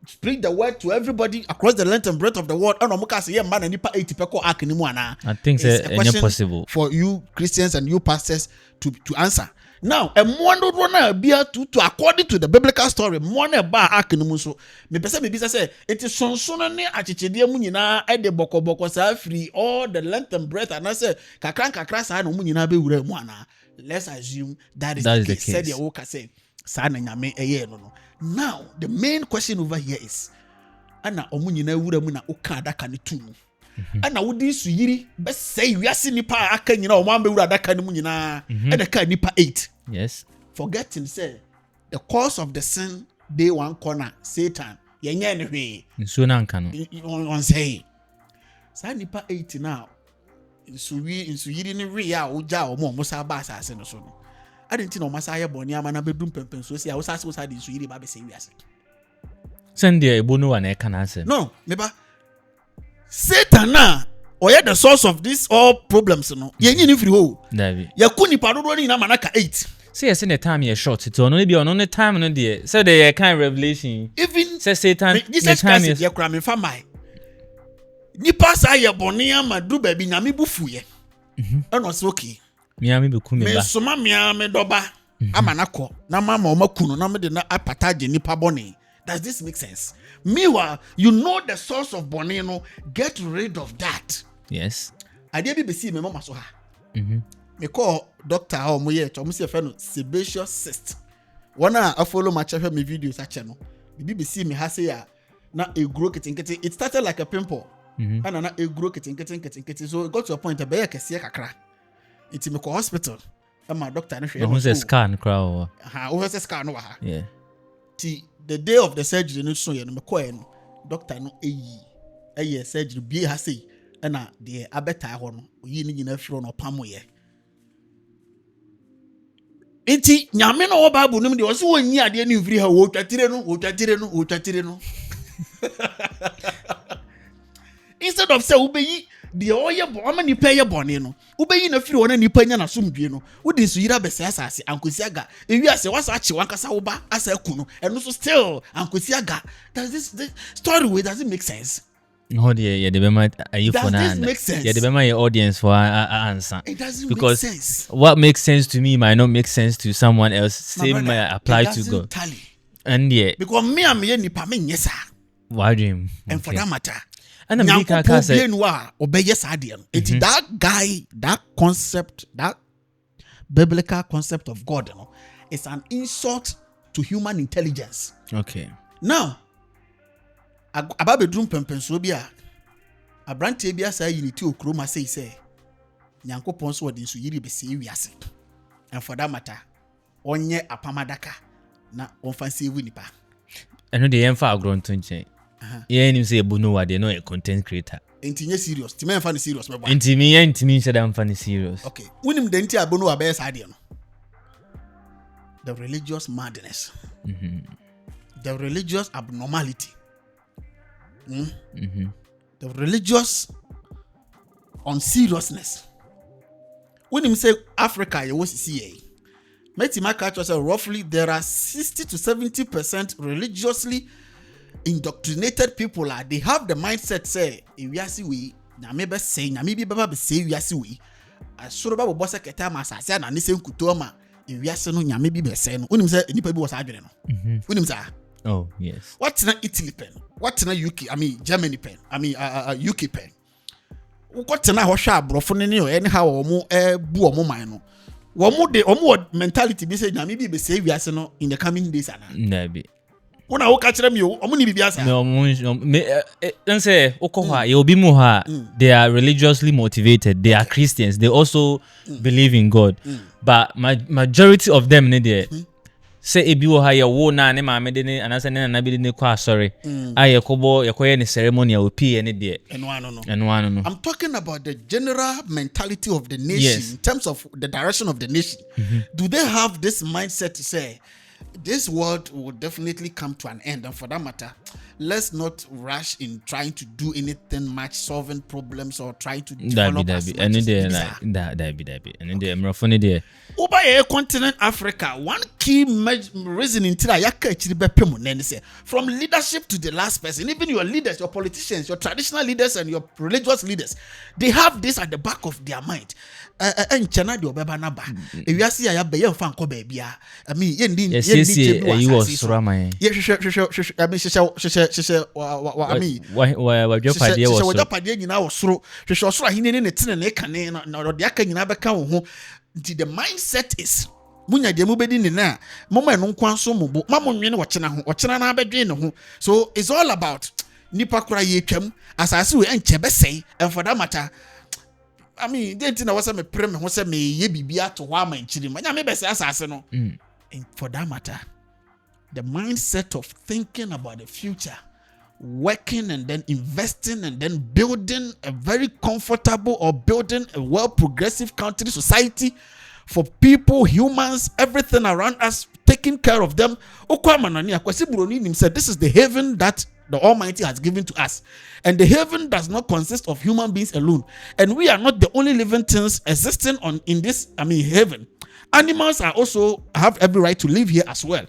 spread the word to everybody across the length and breadth of the world? And say yeah man nipa 80 peko ark ni mu ana.
I think it's possible
for you Christians and you pastors to answer. Now, a mondo na bia to according to the biblical story, mono ba ark ni mu so. Me pese me bisa say it is sonsono ne achichede mu nyina e de bokoboko sa free all the length and breadth and I say kakra sa na mu nyina be wura mu ana. Let's assume that is the case. Said the woka say sa na nyame eye no. Now, the main question over here is ana omu nyina wura mu na oka adaka ne tu mu. Ana wodi su yiri be say wiase nipa aka nyina o man be wura adaka ne mu nyina e de ka nipa 8.
Yes.
Forgetting say the cause of the sin day one corner Satan yenye ne hwe.
Nso na nka no.
On say sa nipa 8 now. Nsu yiri ne hwe a oja o mo sa ba asase no so no. Adenti na o masa ye boni ama na bedum pempen so si a wo sa de nsu yiri ba be say wiase.
Send the Ebo Noah na e kana say.
No, meba Satan na oye the source of this all problems no. Yenyi ni free ho.
David.
Yakuni padodo ni na manaka 8.
Say yes in the time you short it on be on the time no there. So the kind revelation.
Even
say Satan
the time is yakura me fa mai. Nipa sa ye boni ama du ba bi nyame bufu ye. Eno se okay.
Miami be ku me ba.
Me soma miami doba amanako na mama o makunu na me de na apataje nipa boni. Does this make sense? Meanwhile, you know the source of boni no, get rid of that.
Yes.
Ade bi be see me mama so ha. Me call doctor how mo ye to mo se fe no sebaceous cyst. Wana a follow my check me videos a channel. The BBC me ha say ya na e grow ketinketi. It started like a pimple. And na e grow ketinketi. So it got to a point be ya kese kakra. It me call hospital. And my doctor na hwe.
Who say scan crowd?
Who say scan no ha.
Yeah.
The day of the surgery no so ye no me call no doctor no eyi surgery bie ha say na de abeta ho no oyi ni nyina firo no pamo ye. Enti nyame no Bible nim de o se wonyi ade ni mfiri ha wo twatire no instead of say ubeyi de oye bo ama ni pay bone no ubeyi na firi wona nipa nya na somdue no wodi so yira bese asase ankosi aga ewi ase wasa achi wankasa wo ba asa ku no eno so still ankosi aga. Does this story way does it make sense?
No, yeah, the bema you for
now. Does this make sense?
Yeah, the bema your audience for answer.
It doesn't
because
make sense.
What makes sense to me might not make sense to someone else. Same apply to God.
Tally.
And yeah,
because me am ye nipa me nyesa.
Wadrim.
And for that matter,
And I'm big say
it's that guy, that concept, that biblical concept of God, you know, it's an insult to human intelligence.
Okay.
Now, about bedroom pempensobia, a brand tabia say unity o kroma say nyanko ponso wadi so yiri be say wiase. And for that matter, onye apamadaka na onfansi ewu nipa.
Eno de yemfa agronto nchen. Yeah, you say Ebo Noah, they know a content creator.
Inti serious. Ti me fan serious me boy.
Inti me said I'm funny serious.
Okay. Unim de nti Ebo Noah be sade no. The religious madness. The religious abnormality. The religious unseriousness. Unim say Africa you was see. Meti maka say roughly there are 60 to 70% religiously indoctrinated people are. They have the mindset say if you see we na me be say na me be baba be say you see we asoro ba bo seketa ma asase na ne se nkuto ma if you see no nya me be say no unim say nipa bi was adwene no unim say
oh yes
what na Italy pen what na UK Germany pen UK pen what na ho hwa abrofo ne o anyhow omo bu omo man no omo mentality be say nya me be say you see no in the coming days ana
na be
una wo ka kire me o omo ni bibia sa
no me say okoha you be mu ha they are religiously motivated, they are Christians, they also believe in God, but majority of them ne there say ebi wo ha ye wo na ne ma me de ne anase ne na bi de ne kwa sorry aye kobo ye koye ne ceremony o pie ne there eno ano no
I'm talking about the general mentality of the nation in terms of the direction of the nation. Do they have this mindset to say this world will definitely come to an end, and for that matter, let's not rush in trying to do anything much solving problems or trying to develop as much
and then and then mrofone there
over a continent Africa. One key reason in from leadership to the last person, even your leaders, your politicians, your traditional leaders and your religious leaders, they have this at the back of their mind. And China do beba na ba if you see ya be ye fan ko ba bia I mean ye ndi
you was rama
ye wadwapade nyina wo soro hwehwe ahine ne tene ne kane na de aka nyina beka wo ho nti the mindset is munya de mu bedi ne na mama no nkwan so mo bo mama nwene wo kyena na abedwe ne ho. So it's all about nipa kura ye twam asase we enche besei and for that matter I mean, they didn't know what me pray me who say me ye bibia to wa man chiri manya me be say asase no. And for that matter, the mindset of thinking about the future, working and then investing and then building a very comfortable or building a well progressive country society for people, humans, everything around us, taking care of them. Said this is the heaven that the Almighty has given to us, and the heaven does not consist of human beings alone, and we are not the only living things existing in this heaven. Animals are also have every right to live here as well.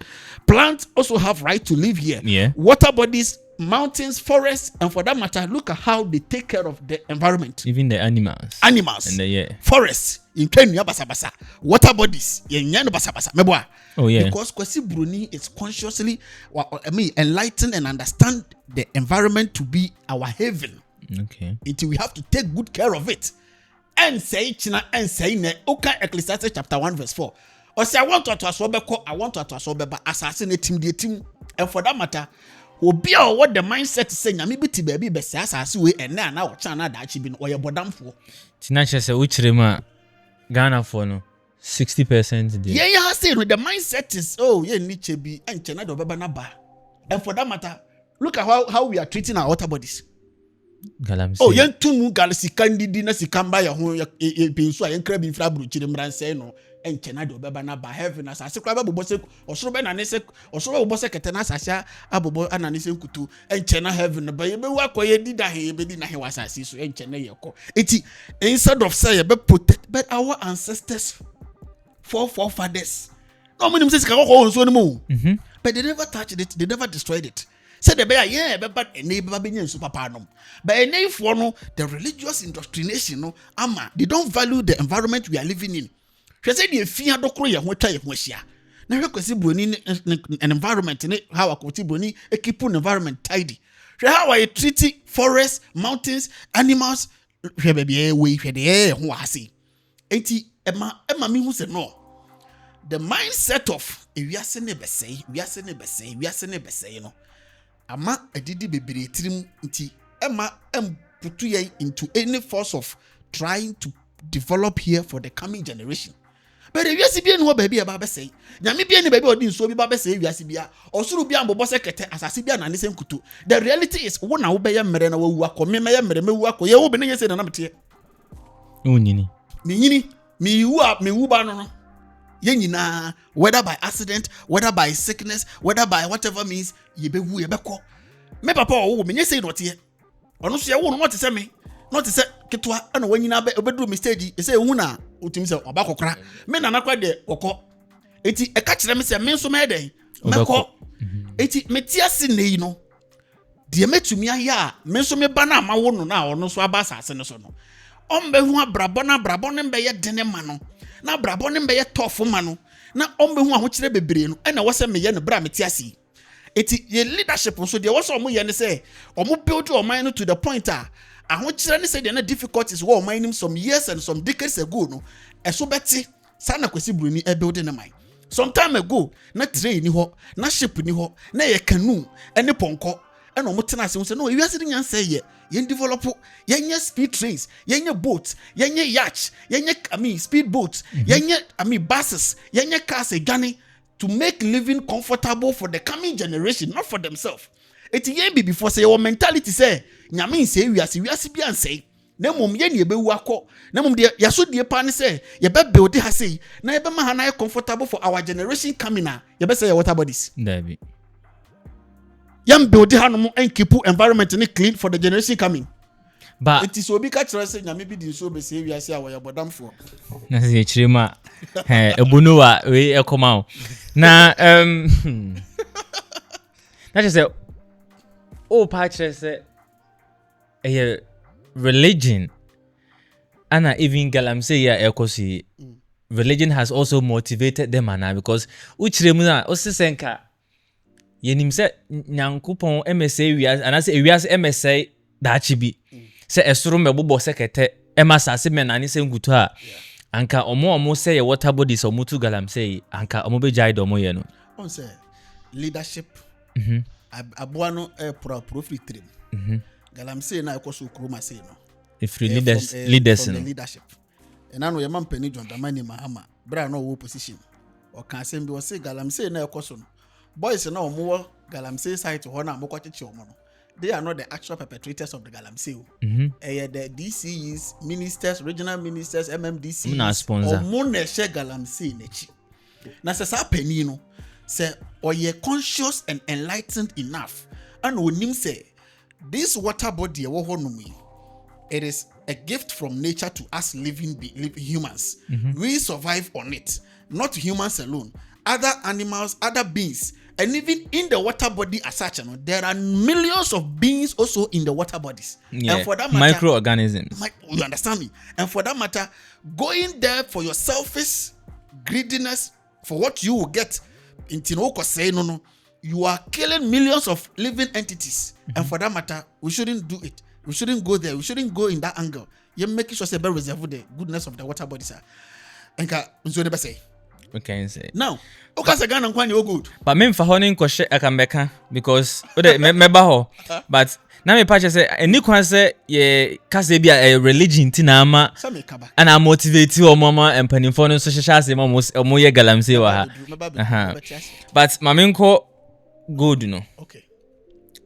Plants also have right to live here. Water bodies, mountains, forests, and for that matter, look at how they take care of the environment.
Even the animals
and the forests in Kenya basabasa, water bodies basabasa meboa.
Oh yeah,
because Kwesi Bruni is consciously enlighten and understand the environment to be our heaven.
Okay,
until we have to take good care of it. And say China and say ne Oka Ecclesiastes chapter 1 verse 4. Or say I want to assobeba assassinate the team, and for that matter, obi a what the mindset say nyame bi ti ba bi be say asase we ene na wo chana da achi bi no oye bodamfo.
Tina chese uchirema Ghana for no 60% there.
Yeah, say no the mindset is ye ni chebi enche na do beba na ba. And for that matter, look at how we are treating our water bodies.
Galamsi.
Yen tumu galasi kandidi na sikamba ya ho pensu a yen kra bi mfra bruchire mranse no enche na do beba na ba heaven as ase kra ba bobo se osoro be na ne se osoro bobo se kete na asase abobo anane se nkutu enche na heaven ba ye be wa koye di da he be di na he wasase so enche na ye ko eti instead of say ye be protect but our ancestors forefathers no meaning say sika ko so no but they never touched it, they never destroyed it. Said the bear, yeah, but a neighbor being super panum. But a name for no, the religious indoctrination, no, ama, they don't value the environment we are living in. She said, you fear the Korea, what type of Moshia. Now, you can see an environment in it, how a Koti Boni, a keep an environment tidy. how I treat forests, mountains, animals. Emma me who said no. The mindset of we are saying you know. Ama edidi bebere tirim nti Emma put you into any force of trying to develop here for the coming generation. But if you see bien no baby aba say, nyame bien baby odi nso bi ba say wiase bia, osuru bia mbobo sekete asase bia na nese nkutu. The reality is wo na wo be ye mere na wawu akọ, me ye mere mewu akọ, ye wo be ne say na mete.
Unyini.
Me wu ba no. Ye nyina, whether by accident, whether by sickness, whether by whatever means, ye be wu ye be ko. Me papa wo me say not here. Ono so ye wo no what say me. Not say ketwa ana wanyina be obedru me stage, e say hu na otimi say oba kokora. Me na nakwa de kokọ. Eti e ka kire me say me nso me den. Me ko. Eti me tiase nei no. De metumi aya me nso me ba na ma wo no na ono so aba asase ne so no. Ombe hu abrabọ ne mbe ye dene ma no. Na abrabọ ne mbe ye tofo ma no. Na ombe hu ahokire bebre no. E na wo se me ye no bra me tiase. Eti ye leadership nso de wo so omo ye ne say omo build your mind to the point ahokire ne say the difficulties wo oman nim some years and some decades ago no. Eso beti sana kwesi bruni e build ne mind. Some time ago na train ni ho, na ship ni ho, na ye canoe ene ponko. And no mutena say no, you are sitting and say ye develop ye speed trains, ye boats, ye yacht, ye speed boats, ye buses, ye cars gani to make living comfortable for the coming generation, not for themselves. It ye be before say your mentality say nyame say we are bi an say na mom ye ne be wu akọ na mom de yaso de pa ne say ye be build ha say na ye be ma na comfortable for our generation coming na ye be say your water bodies.
David.
Yam build hanom and keep environment clean for the generation coming.
But
it is obi ka kire say nyame bi di so be say wi ase awoya bodam fo.
Na se chirima Ebo Noah we ekoma. Na na just say pa kire say religion and even galamse ya ekosi religion has also motivated them now because uchire mu na osisenka yenim se nyankopon MSA wias anase wias MSA da chibi se esoro mebobo sekete emasase menani se ngutu a anka omo se ye water bodies omutu galamse anka omo be jai do mo ye no
on say leadership abuano profit trim galamse na ekoso kroma say no
if leaders no
leadership and anu ye man pani John Dramani Mahama bra no wo position o kan say bi o say galamse na ekoso no boys na omo galamsey site ho na mokwachichi omo no they are not the actual perpetrators of the galamsey the DCs ministers regional ministers MMDC omo na she galamsey nechi na se sa pani no se oye conscious and enlightened enough and onim say this water body wo ho no mi it is a gift from nature to us living humans. We survive on it, not humans alone, other animals, other beings. And even in the water body as such, there are millions of beings also in the water bodies.
Yeah.
And for that matter,
microorganisms.
You understand me? And for that matter, going there for your selfish greediness, for what you will get, in Tinoko say no, you are killing millions of living entities. And for that matter, we shouldn't do it. We shouldn't go there. We shouldn't go in that angle. You're making sure to reserve the goodness of the water bodies. And never say.
Okay, say.
Now, okay, say Ghana kwani o good.
But me mfa honin kwhye akambeka because meba ho. But na me patch say eni kwan say ye kase bia religion ti na ama ana motivate o mama empanimfo no so hyehye ase mo ye galamse wa ha. But mamenko good no.
Okay.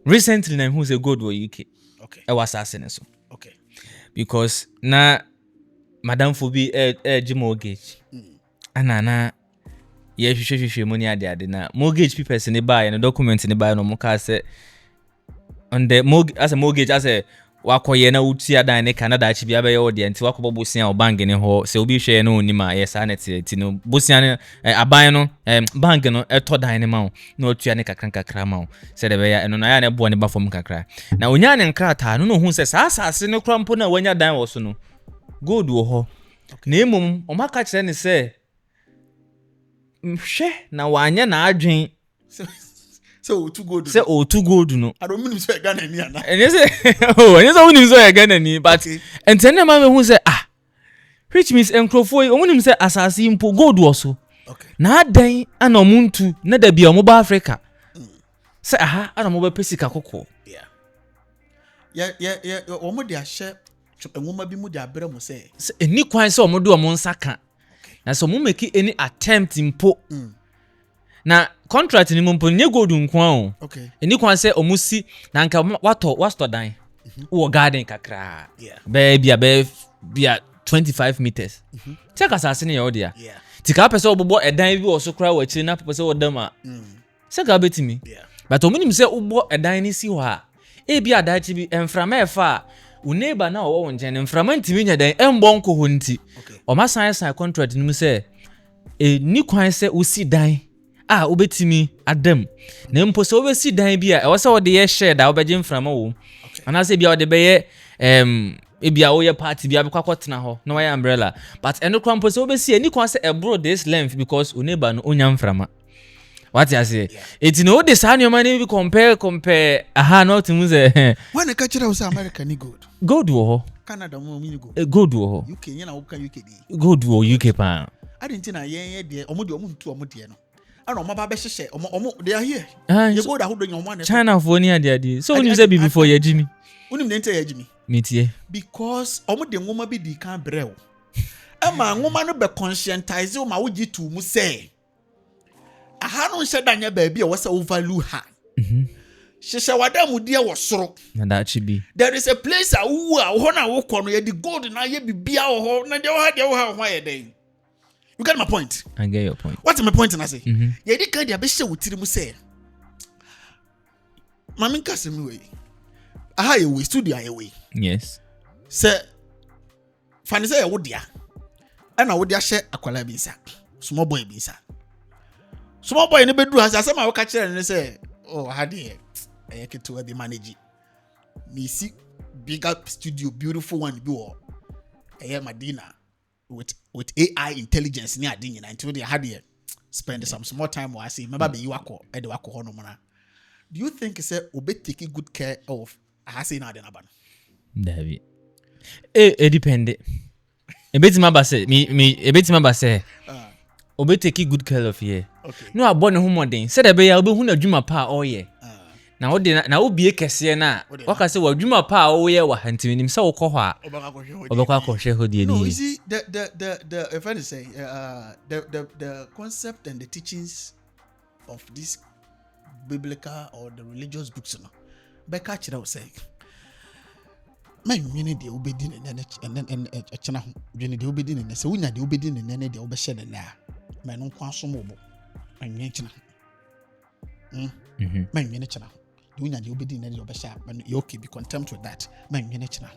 Recently na who say good wo UK.
Okay.
I was asking so.
Okay.
Because na Madam Fobi mortgage. Anana ye hwehwehwe money ade na mortgage papers ni buy no document ni buy no mo ka say on the mortgage as a wakoye na utia dan ne Canada chi bia be ye ode nti wakobo bosia o bank ni ho se obi hwe no onima yes anete ti no bosia ne aban no bank no eto dan ne ma na otua ne kakra ma se de be ya eno na ya ne bo ne ba fom kakra na onya ne nkrata no hu se saasase ne krampo na wanya dan wo so no gold wo ho na emom o maka kire ne se mhwe na wanya na adwen
So to gold.
Say oh to gold no.
I don't mean say Ghana ni ana.
And you say oh, and you say wonu so Ghana ni but and tell them who say which means enkrofo wonu say asase impo gold wo so.
Okay.
Na dan ana omuntu na da bia omo ba Africa. Say ana omo ba pesika kokko.
Yeah. Omo dia share nwoma bi mu dia brɛ mo say.
Eni kwan say omo do omo nsaka. Na so mo make any attempt impo. Na contract ni mpo nye gold nkwa o.
Okay.
Eni kwan say omo si na nka wasto dan. Wo garden kakra.
Yeah.
Bia 25 meters. Check asase ne yo dia.
Yeah.
Tika pese obobo edan bi wo so kra wa chiri na pese wo dam a. Seka betimi.
Yeah.
But omunim say ubo edan ni si ho a. E bia dachi bi emframa efa u neighbor na wo nchen emframa ntimi nya dan embo nko ho nti. O ma sign contract ni mu say ni kwan say usi dan obetimi adam na mpo so obesi dan bia e wo say wo de ye share da obeje mframa wo ana say bia wo de be ye bia wo ye party bia be kwakotena ho na wo ye umbrella but eno kwan mpo so obesi ni kwan say e bro this length because u neighbor no onya mframa what you say it no dey say your money be compare no to say
when ka kira us America ni
gold wo ho
Canada mo mi go
gold wo ho
UK nya na wo ka UK di
gold wo UK pa
adinti na yen de omo ntu omo de no ana omo ba be hyehyɛ omo they are here
you
go da hodo nya omo na
China for ni ade so when you say before you jimi
unim na enta ya jimi
metie
because omo de ngoma bi di kan brɛw ama ngoma no be conscientize o ma wo gi tu mu say aha no nhyɛ da nya ba bi a wo say o value ha hyehyɛ wadamu die wo soro
na da chibi
there is a place a wo na wo kɔ no ye di gold na ye bibia wo ho na de wo ha ho ye den. You get my point?
I get your point.
What's my point? And I say, yeah, they can't be sure what you say. Mammy Casimir, a higher way, studio away.
Yes.
Sir, Fanny say, I would ya. And I would ya share a colabisa. Small boy bisa. Small boy in the bedroom has some of catcher and they say, oh, how dear. I get to the manager. Me see bigger studio, beautiful one, you I am my dinner. With AI intelligence near dinner until they had here spend some small time while I say maybe you wako edo wako hono mona. Do you think say obe taking good care of ahase na de naban?
David. It depend. Ebetima ba say me ebetima ba say obe taking good care of here.
Okay.
No abon ho modern. Say da be ya obe hu na dwuma pa oye. Na wo de na wo bie kese na waka say wadwuma pa oye wa hantinim say wo kɔ hɔ a obekɔ akɔhwɛ hɔ die
no,
ni.
you see the if I say the concept and the teachings of this biblical or the religious books no be ka kyerɛ wo say man nwene de obedi ne and ɛkyena ho nwene de obedi ne sɛ wonya de obedi ne ne de obɛhyɛ ne na man no kwa so mo bo anwen kyena man nwene kyena dunya de obedi na de obesha you okay be contempt with that man nwene kyena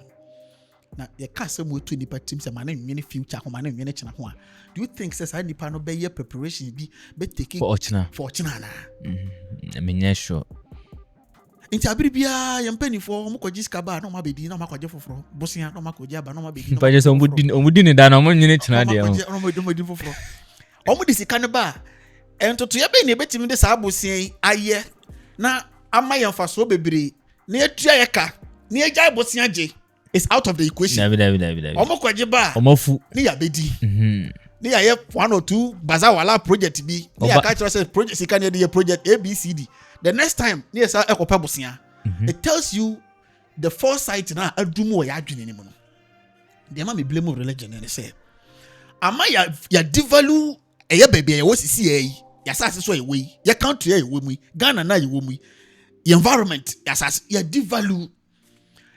na ye ka say mo to nipa tim say man nwene future ho man nwene kyena ho a do you think say say nipa no be ye preparation be take
for ochina
na
me nya sure
inti abiri bia ye mpanifo mo kwaji ska ba na ma bedi na ma kwaje foforo bosia na ma kwaji aba na ma bedi
pa je so omudi ne da na mo nwene kyena de ho
mo di foforo omudi sika ne ba entoto ye be ne betimi de sa bosia aye na ama yemfa so bebre na etua yeka na egya bosia je is out of the equation.
David.
Omo kwaje ba
omofu
ni ya bedi ni ya ye one or two baza wala project bi ni ya ka say project sika na dey project ABCD the next time ni esa ekopa bosia it tells you the foresight na adumu o ya adwene ni mu no dey ma me blame of religion and say ama ya devalue eye bebe ye wosisi yi ya sase so ye we ye country ye we mu Ghana na ye we mu environment ya sase ya devalue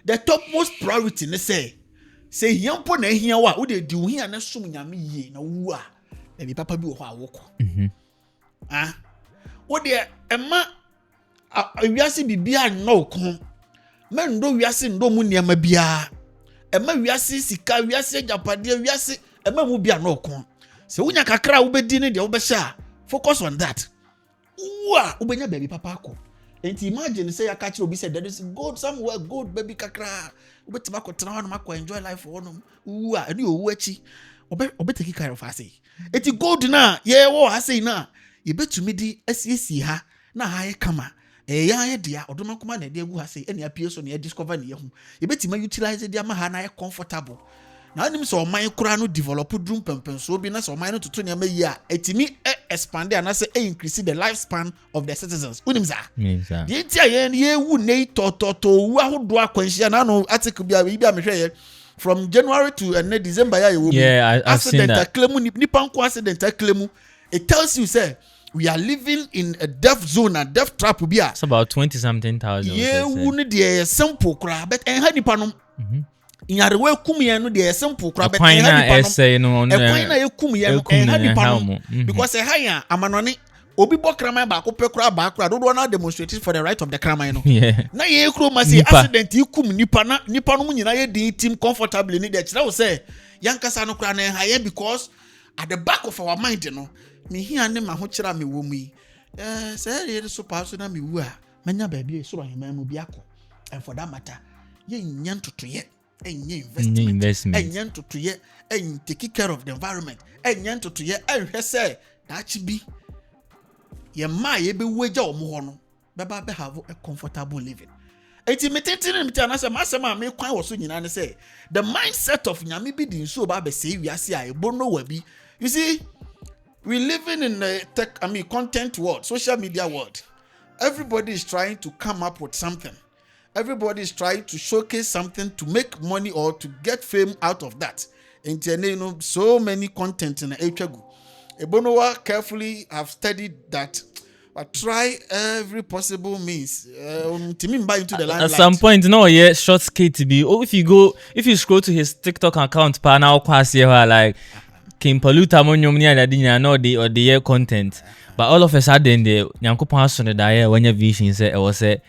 the topmost priority ne say hiampo na hia wa wo de di wo hia na som nyame yie na wu a e bi papa bi wo ho awoko wo de ema wiase bibia no kon men ndo wiase ndo mu niam bia ema wiase sika wiase japade wiase ema mu bia no kon se wonya kakra wo bedi ne de wo be sha focus on that wa wo benya baby papa ko. And imagine say ya catch obi say there is gold somewhere, gold baby kakra obetima ko tena hono makwa enjoy life hono uwa ani owu achi obe take care of ase eti gold na ye wo ase na ye betumi di asiesi ha na ha ye kama ya dia odoma kuma na dia gu ha say ene apie so na discover na yehu ye betima utilize dia ma ha na comfortable na anim so oman kura no develop drum pempenso bi na so oman no toto ne ma yi a etimi expand and say increase the lifespan of the citizens unim za ye tia ye wu nei to wu ahodo akwanhia na no article bi a me hwe from January to December ya will be accident claim nipa nko accident claim. It tells you say we are living in a death zone and death trap bi a
it's about 20 something thousand.
Yeah, wonu de simple kra but en ha nipa no inyarewa kum ye no de simple kra but en ha nipa no ekwan na yekum ye no en ha nipa no because ha ya amanone obi bo kraman ba ko pe kra ba kra do na demonstrate for the right of the kraman no na ye kro ma say accident ikum nipa no nyina ye di team comfortably ni de kira wo say yankasa no kra na ha ye because at the back of our mind no me hia ne ma ho kira me wo mu yi say ye so pass na me wu a manya ba bia so ahema mu bia ko and for that matter ye nyan toto ye enye investment enye toto ye en take care of the environment enye toto ye ehwe say that bi ye ma ye be wager omo ho no be ba be have a comfortable living. Enti metetene na say masema me kwan wo so nyina ne say the mindset of nyame bi din so ba be say wiase a Ebo Noah bi. You see, we living in a content world, social media world. Everybody is trying to come up with something. Everybody is trying to showcase something to make money or to get fame out of that. And you know, so many content in the Ebo Noah carefully have studied that, but try every possible means to me buy into the limelight.
At some point, no, yeah, short skate to be. Oh, if you scroll to his TikTok account, pa now pass here like Kim Paluta Monyom near the dinner, no the or the year content. But all of a sudden, the Nyanko Passon the day when your vision said it was a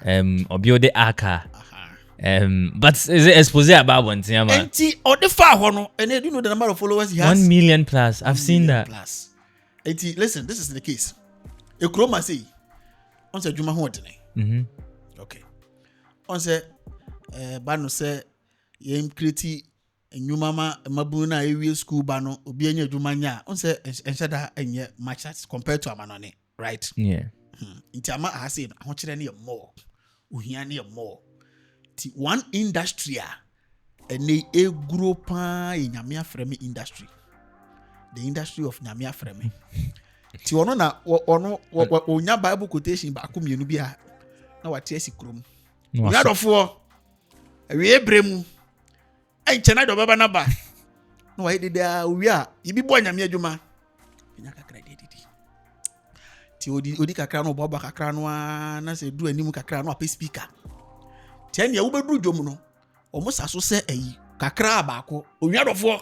Obio de Aka. But is it expose about one thing, man?
Or the far hono, and you know the number of followers he has.
1 million plus. I've seen that.
Plus. Listen, this is the case. A chroma say, on say Juma Hotene. Okay. On say, Bano say, Yem Kriti, and you mama, Mabuna, area school bano, Obianya Jumanya, on say, and Shada, and ye much compared to Amanone, right?
Yeah.
In Tama, I said, I want you to more. Uhiani more. One industry, and a group in Yamia Frame industry. The industry of Yamia Frame. Ti ono na onya Bible quotation ba akum yenu bia na wate asikrom nya dofo awie bremu enche na do baba na ba na wa yedida owi a ibi bo nyame adwuma nya kakra dedidi ti odi kakra no boba kakra no na se du animu kakra no ape speaker ti ene wo bedu dwom no omo saso se ayi kakra ba ko owi adofo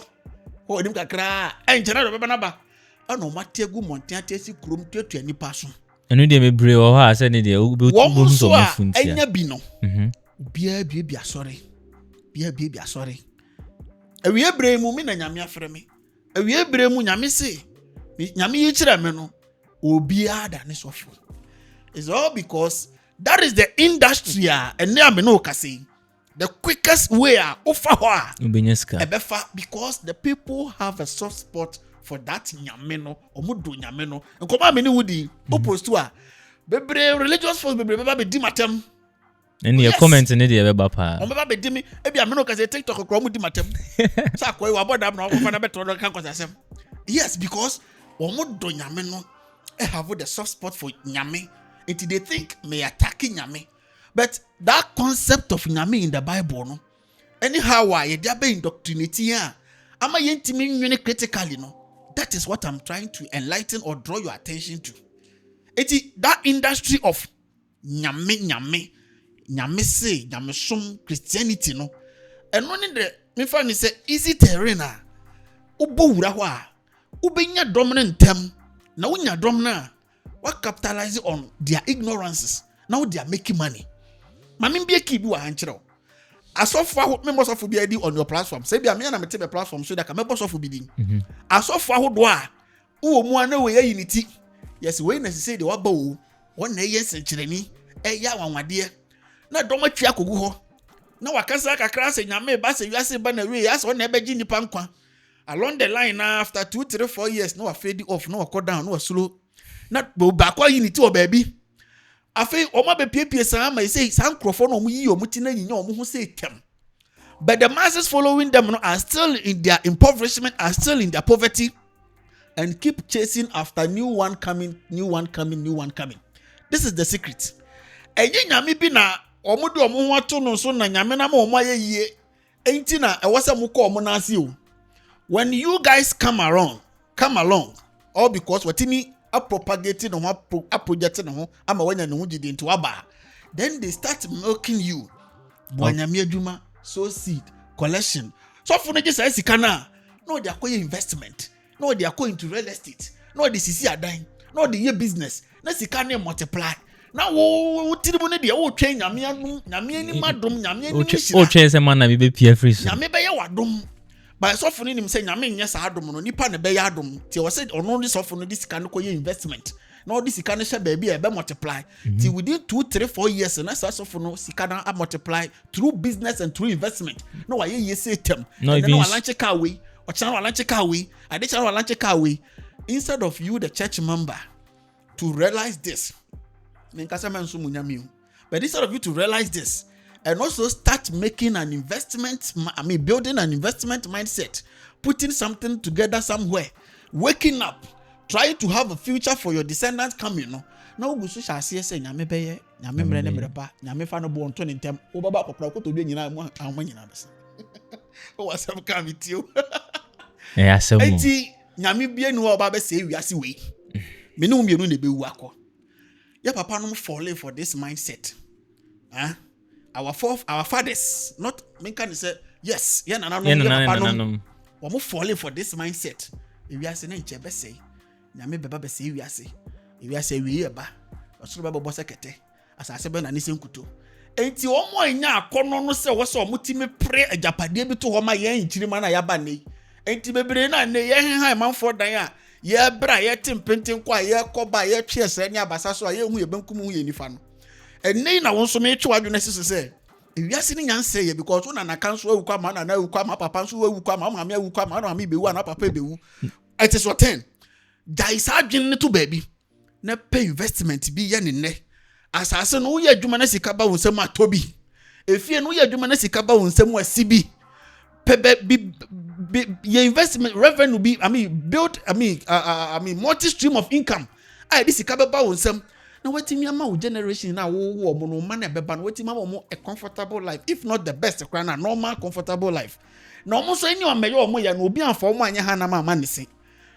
ko odim kakra enche na do baba na ba ano mategu montiate si krom tuatu anipa so
enu de mebre wo ha ase ne de obo so mafuntia
enya bi no bia sorry bia sorry awie bremu me na nyame afre me awie bremu nyame se nyame yi kire me no obi ada ne sofo. It's all because that is the industry and na me no kase the quickest way ofa ho
obenyeska
ebefa because the people have a soft spot for that nyame no omudo nyame no nkoma me ni wudi opposed to bebre religious force bebre beba be di matem
and your comment in the beba pa
o beba be di mi e bia me no ka say TikTok ko mu di matem sa ko wa boda na ko fa na beto no kan ko sasem. Yes, because omudo nyame no have the soft spot for nyame until they think me attacking nyame, but that concept of nyame in the Bible no anyhow why e dey be indoctrinate here ama yentimi nwene critically no. That is what I'm trying to enlighten or draw your attention to. That industry of nyame say, nyame som Christianity no. And one in the me find say easy terrain ubo wura ho a ubenya dominant tem na unya dom na what capitalize on their ignorances. Now they are making money. Mami bi eki bi wa hankyerɛ. Asofo members of bi adi on your platform. Say bi me na me tebe platform so that members of bi din. Asofo ahodo a wo mu ana we unity. Yes, we na say de waba wo. Won na yes nkyerani ya wanwade. Na dom atwa kogu ho. Na wakasa kakra se nyame ba se wiase ba na we as won na beji nipa nkwa. Along the line after 2, 3, 4 years no fade off no go down no slow. Na ba kwa unity o baby. Afi oma be piepie san ma say san crofo no yi omuti na nyinya omu say tem. But the masses following them are still in their impoverishment, are still in their poverty, and keep chasing after new one coming. This is the secret. Enye nyame bi na omu de omu ho ato no so na nyame na ma omu ayeye. Enti na e wasa mu ko omu na ase o. When you guys come along, all because watimi a propagating no a projecting no ama wanya no gidi into aba, then they start milking you. Bwanyame adwuma, sow seed, collection. So for just say sika na, no they are going investment, no they are going into real estate, no they sisi adan, no they business, na sika na multiply. Na wo tiribu ne de wo twen nyame ni madom nyame ni hira.
O twen se man na be pia free so.
Nyame be ye wadom. But so for nim say nyame nya sa adom no nipa ne be ye adom. Ti wo say ono ni so for no this sika no koye investment. Na this sika no she baby e be multiply. Ti within 2, 3, 4 years na so for no sika na multiply through business and through investment. No wa ye say tem.
No
no launch car way. O channel launch car way. Ade channel launch car way. Instead of you the church member to realize this. But instead of you to realize this and also start making an investment, building an investment mindset, putting something together somewhere, waking up, trying to have a future for your descendants coming. No, we shall see say nyame beye, nyame mrene mrepa, nyame fa no bo onto ne ntem, wo baba kokra ko to be nyina mo anwa nyina bes. O wasam come with you.
Eh asem.
Enti nyame bie no oba be say wiase we. Me no mienu ne be wu akọ. Your papa no falling for this mindset. Our fathers, not me can say yes. Yeah, no. We falling for this mindset. If we are saying chebe say, nyame beba be say we are say. If we are say we eba, osoro baba bossa kete. Asase be na ni senkuto. Enti omo anya akono no se wo se omo ti me pre ajapade bi to ho ma ye nchiri ma na ya ba nei. Enti bebre na ne ye han manfo dan a ye bra ye timpenten kwa ye koba ye twe srani abasa so ye hu ye bankum hu ye nifa no ennei na won so me twe wadwene sese se ewiase ni nyanse ye because una na kanso awu kwa ma na awu kwa ma papa so awu kwa ma ma me awu kwa ma na ma bewu na papa bewu it is what 10 dai sa adwene to baby na pay investment bi ye ne ne asase no ye adwuma na sika ba won sem atobi efie no ye adwuma na sika ba won sem asibi your investment revenue be build multi stream of income. This is kababa wonsem. Now what me ama generation now wo no man e beba no what me ama a comfortable life if not the best a normal comfortable life. Now mo so any omeyo omo ya no obi anfo omo anya ha na ma ne se.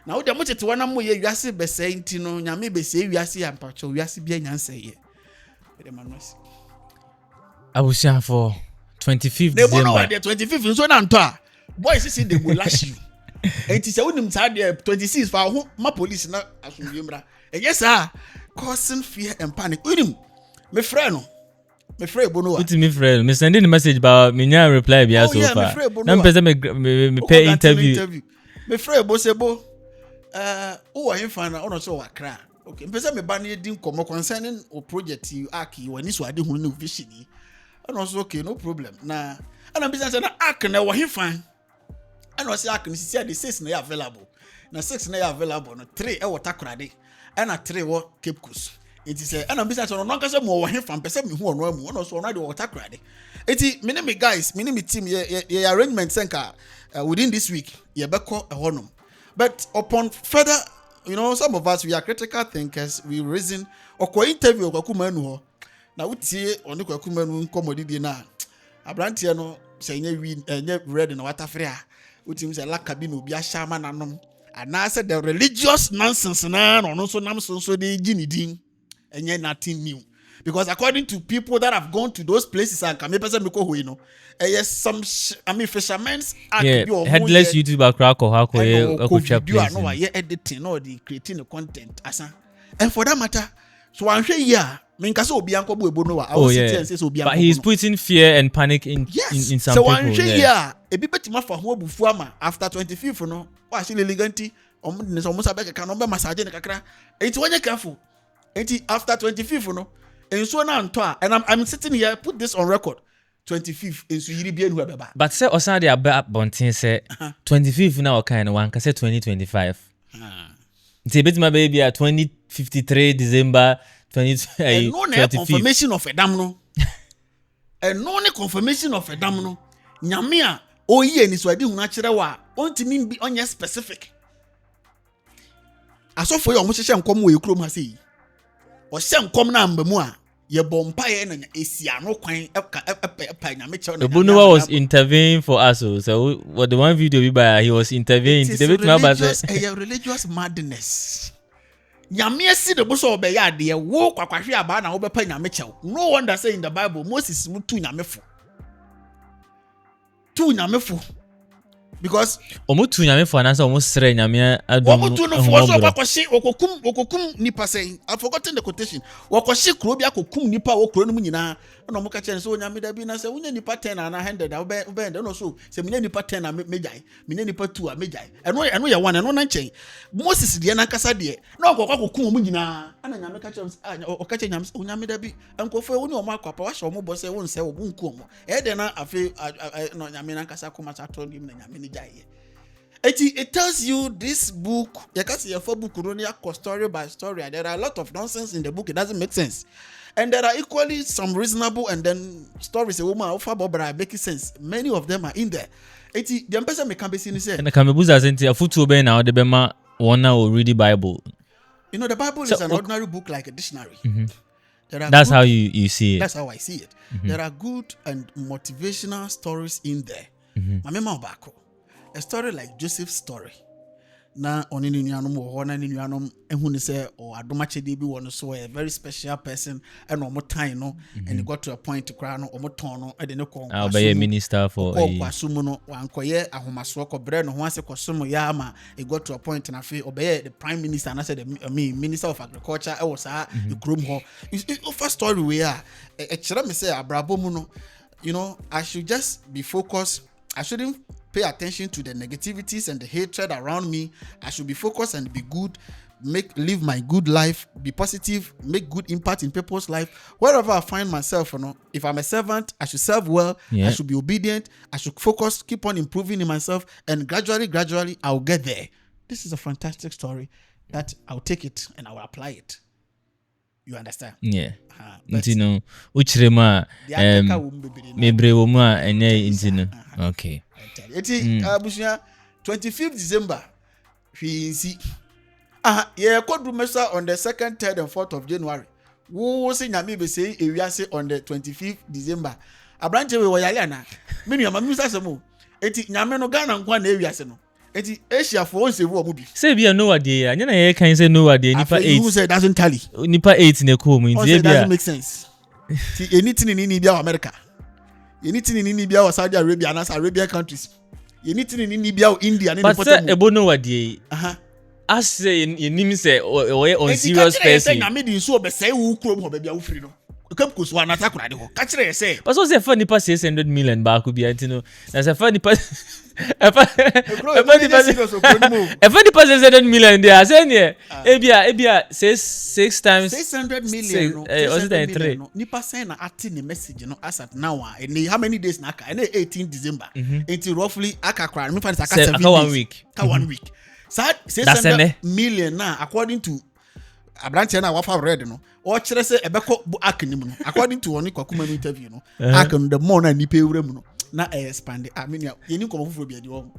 Na wo de mo tete wana mo ye wiase be se nti no nyame be se wiase ya mpacho wiase bia nyanse ye. Be man no se.
Abusia for 25th December.
The 25th so na nto a boys see they will lash you. And say unim sa de 26 for ho ma police na asumdie mra. Yes sir, causing fear and panic. Unim me friend Ebo Noah.
What me friend? Me sending the message about me nya reply bia so far. Na pese me pay interview.
Me friend Ebo sebo o wa himfa na ono so wa kra. Okay, pese me ba na din komo concerning o project you Ark you wani so ade hu no vision yi. And also okay, no problem. Na and business na Ark na wa himfa. And was Ark ni see the 6 na available. Na 6 na available no 3 e water krade. And a 3 wo Cape Coast. It is and business no no kase mo wo himfa pese me hu ono amu. No so no the water krade. Eti me name guys, me name team ye arrangement senka within this week ye beko ehonum. But upon further, some of us we are critical thinkers. We reason okwa interview okwa kumanu ho. Na utie oni kwa kumanu nkomodidi na abrantie no se nye red na watafre a utim se lakabi no obi ahama nanom ana se the religious nonsense na no so nam so de ginidin enye nothing new because according to people that have gone to those places and come person me ko ho yes some fishermen
headless YouTuber crack or how ko
video no ye editing no the creating the content asa and for that matter so anhwe here menkasa obi ankobo Ebo Noah
but he is putting fear and panic in some
so
people.
So anhwe here ebi betima fa ho abufu ama after 25th no wa shile liganti omne so musa beka kan ombe massage ne kakra enti wonye careful enti after 25th no enso na nto a and I'm sitting here put this on record 25th enso yiri bia nu abeba
but say osan dey abontin say 25th na o kan one ka say 2025 enti betima baby at 2053 December
and no confirmation of a dam no and no confirmation of a dam no nyame a oyi ni so adi hu na kire wa ontimi bi onye specific asofo ye omo hyehyɛ nkom wo ekrom ha sei o hye nkom na ambamu a ye bompae na esia no kwan epa nyame kyɛw na
Ebo Noah was intervening for us. So what the one video we by he was intervening.
A religious madness. Nyame asi de boso obeya ade wo kwakwahwe aba na wo bepa nyame kyɛw. No wonder say in the Bible Moses mu tu nyame fo. Because
omutu nyame fo anasa omusre nyame adom
omutu no fo so kwakwahye okokum nipa say I forgotten the quotation wakwahye kuro bi akokum nipa wo kuro no mu nyina na omuka kyere so nyame da bi na say unya nipa 10 na 100 da be no so say menya nipa 10 na mejai menya nipa 2 a mejai eno ye one eno na nchen Moses de na kasa de na okokum mu nyina ana nyame ka kyere oka kyere nyame da bi enkofo e woni omo akwapa wa hye omo bo say won say wo bunku omo e de na afi no nyame na kasa koma sato nim na nyame it tells you this book, you can see a book story by story, and there are a lot of nonsense in the book. It doesn't make sense, and there are equally some reasonable and then stories a woman offer Barbara making sense. Many of them are in there. The person may come be seen say,
and the Kamebuza sent a foot to be now the Bema one will read the Bible.
You know, the Bible is an ordinary book like a dictionary.
That's how you see it.
That's how I see it. There are good and motivational stories in there. Mamema Obako. A story like Joseph's story. Na onini nuanom wo na ni nuanom ehu ni say o adomache de bi won so a very special person and omo time no and it got to a point to cry no omo ton no e de ne kon
be a minister for
a kwasumu no wankoye ahomaso ko bre no ho ase kosumu ya ama it got to a point na fe obeye the prime minister and I said the minister of agriculture e was a krom ho first story we are e kire me say abrabo mu no you know I should just be focused. I shouldn't pay attention to the negativities and the hatred around me. I should be focused and be good, live my good life, be positive, make good impact in people's life. Wherever I find myself, you know, if I'm a servant, I should serve well. I should be obedient. I should focus, keep on improving in myself, and gradually, I'll get there. This is a fantastic story that I'll take it and I'll apply it. You understand?
Yeah. Intino uchrema mebre wo mu a enye intino. Okay.
Abusia 25th December hwinsi. Ye kodru mesa on the 2nd, 3rd and 4th of January. Wo se nyame be say ewiase on the 25th December. Abranche we woyale ana. Me nua mami sasemo. Eti nyame no Ghana nkwa na ewiase no. Eti Asia for one save omo bi.
Say bia Noah dey anya na ye kan say Noah dey nipa 8.
Who say doesn't tally?
Nipa 8 na ko mu
nti e bia. Doesn't make sense. Ti anything ni bia America. Anything ni bia Saudi Arabia and Arabian countries. Anything ni bia India ni
But say Ebo Noah dey. As say you nim say on serious person.
Na me dey so be say wo krom ho bia wo free no. Come close one attack na de ho. Ka kire say.
But so say for nipa 600 million ba ko bia ntino. Na say for nipa If any person said million there, say ebia says 6 times
600 million.
Was it 3?
Nipa say na ati ni message no as at now. How many days na aka? 18 December. Until roughly aka kra. Me find aka 7 days.
1 week.
Ka 1 week. So 600 million na according to Abranche na wafa red no. O kire say ebeko akanim no. According to oni kwakuma interview no. Aka no the more na nipa ewrem no. Na expand. I mean, you need come over be the one.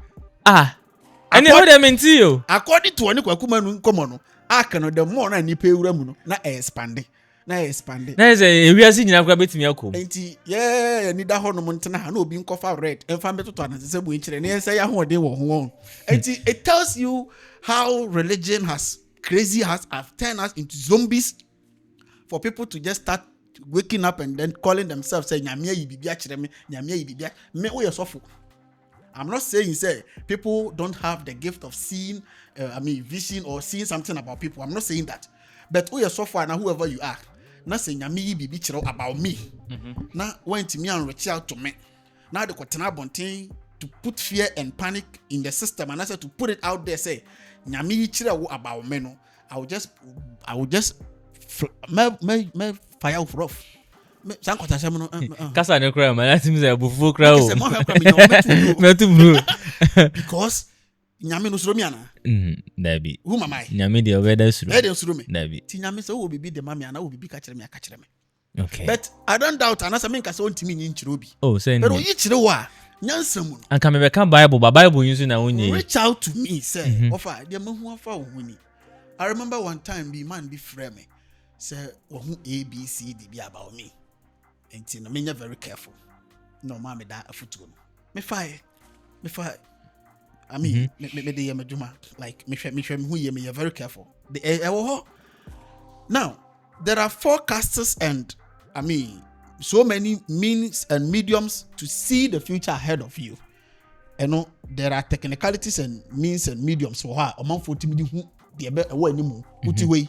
Any other menti yo.
According to one kwakuma no come on. Aka no the more na nipa ewrem no na expand. Na is
ewiase nyina kwa betimi akom.
Enti ni da ho no montena ha na obi nkofa red. Emfa betoto anase bu nkire ne say ya ho de wo ho. Enti it tells you how religion has turned us into zombies for people to just start waking up and then calling themselves say nyame yi bibia kire me nyame yi bibia me wo yesofo. I'm not saying say people don't have the gift of seeing vision or seeing something about people. I'm not saying that. But wo yesofo na whoever you are na say nyame yi bibi kire about me. Na went me and reach out to me. Now the kwatena bonten to put fear and panic in the system and I said to put it out there say nyame yi kire wo about me no. I will just me fire off.
Kasa ne kra man atim say bufu kra o. Because
nyame no suro me ana
Dabi
who am I
nyame de obeda suro
me
dabi
ti nyame say wo bibi de mami ana wo bibi ka kire me
okay
but I don't doubt anasa me nka say ontimi nyi nchire obi
say
but oyi chire wo a nyansa mu
anka me beka bible use na wonye
reach out to me say offer de mahu afa wo huni. I remember one time be man be frame me say wo hu ABCD be about me enti no me very careful no ma me da afutu no me fire I mean me de yema juma like me hwem hu ye me very careful now there are forecasters and I mean so many means and mediums to see the future ahead of you. You know, there are technicalities and means and mediums for her. Among 40 million who the anymore. Way.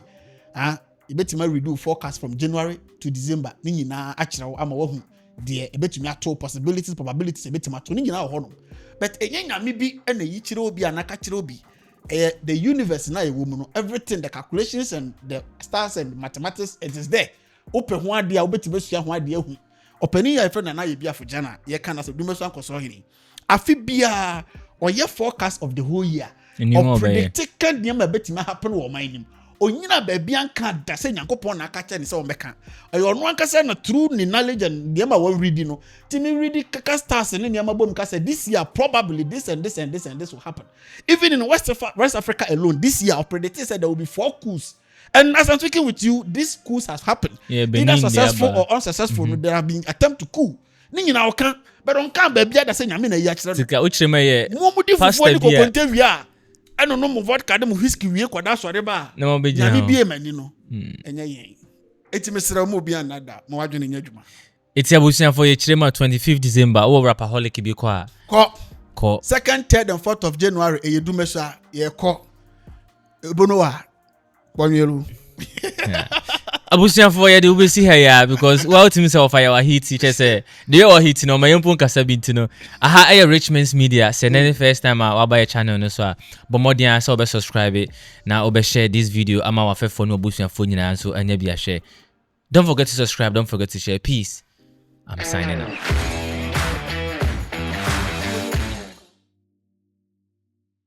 You bet me redo forecast from January to December. Nini na actually I'm a the bet me at possibilities, probabilities, a bit to nini na hono. But a maybe and a yichiro be an akachiro be. The universe na a woman, everything, the calculations and the stars and mathematics, it is there. Open one day, I'll bet you best one day. Opening your friend and I be for Jana, ye can as a dumesan consoling. Afibia or your forecast of the whole year. Or predicted can near my bet may happen or mine. Or you know, baby, and can't say Yankopon Akacha and so mecca. I on one can a true knowledge and Yama won't read, Timmy reading stars and then Yamabon said this year probably this and this and this and this will happen. Even in West Africa alone, this year, predicted said there will be 4 coups. And as I'm speaking with you, this coup has happened. Yeah, either successful or unsuccessful. There have been attempts to coup. Ningi na okan, but on can be that say nyame na yi akire.
Tika uchrema ye.
Mo mudi fufu ni ko konte wia. Eno no mo vodka de mo whisky wie kwada sore ba.
Na mo be jina.
Nyame bie mani no. Enye yen. Eti mesra mo bi anada, mo wadwene nya dwuma.
Eti abusia for ye chirema 25 December, o rapaholic bi kwa. Ko.
2nd, 3rd and 4th of January e yedu mesa ye ko. Ebo Noah. Bonwelu.
Abusia for ye de ubesi ha ya because well to me say of our heat teacher say dey or heat no my yempon kasa binti no aha aye Richmond's media say na first time I buy a channel no so but more than say obe subscribe it na obe share this video ama wa fefo no abusia for nyina so anya bia share. Don't forget to subscribe, don't forget to share. Peace. I'm signing out.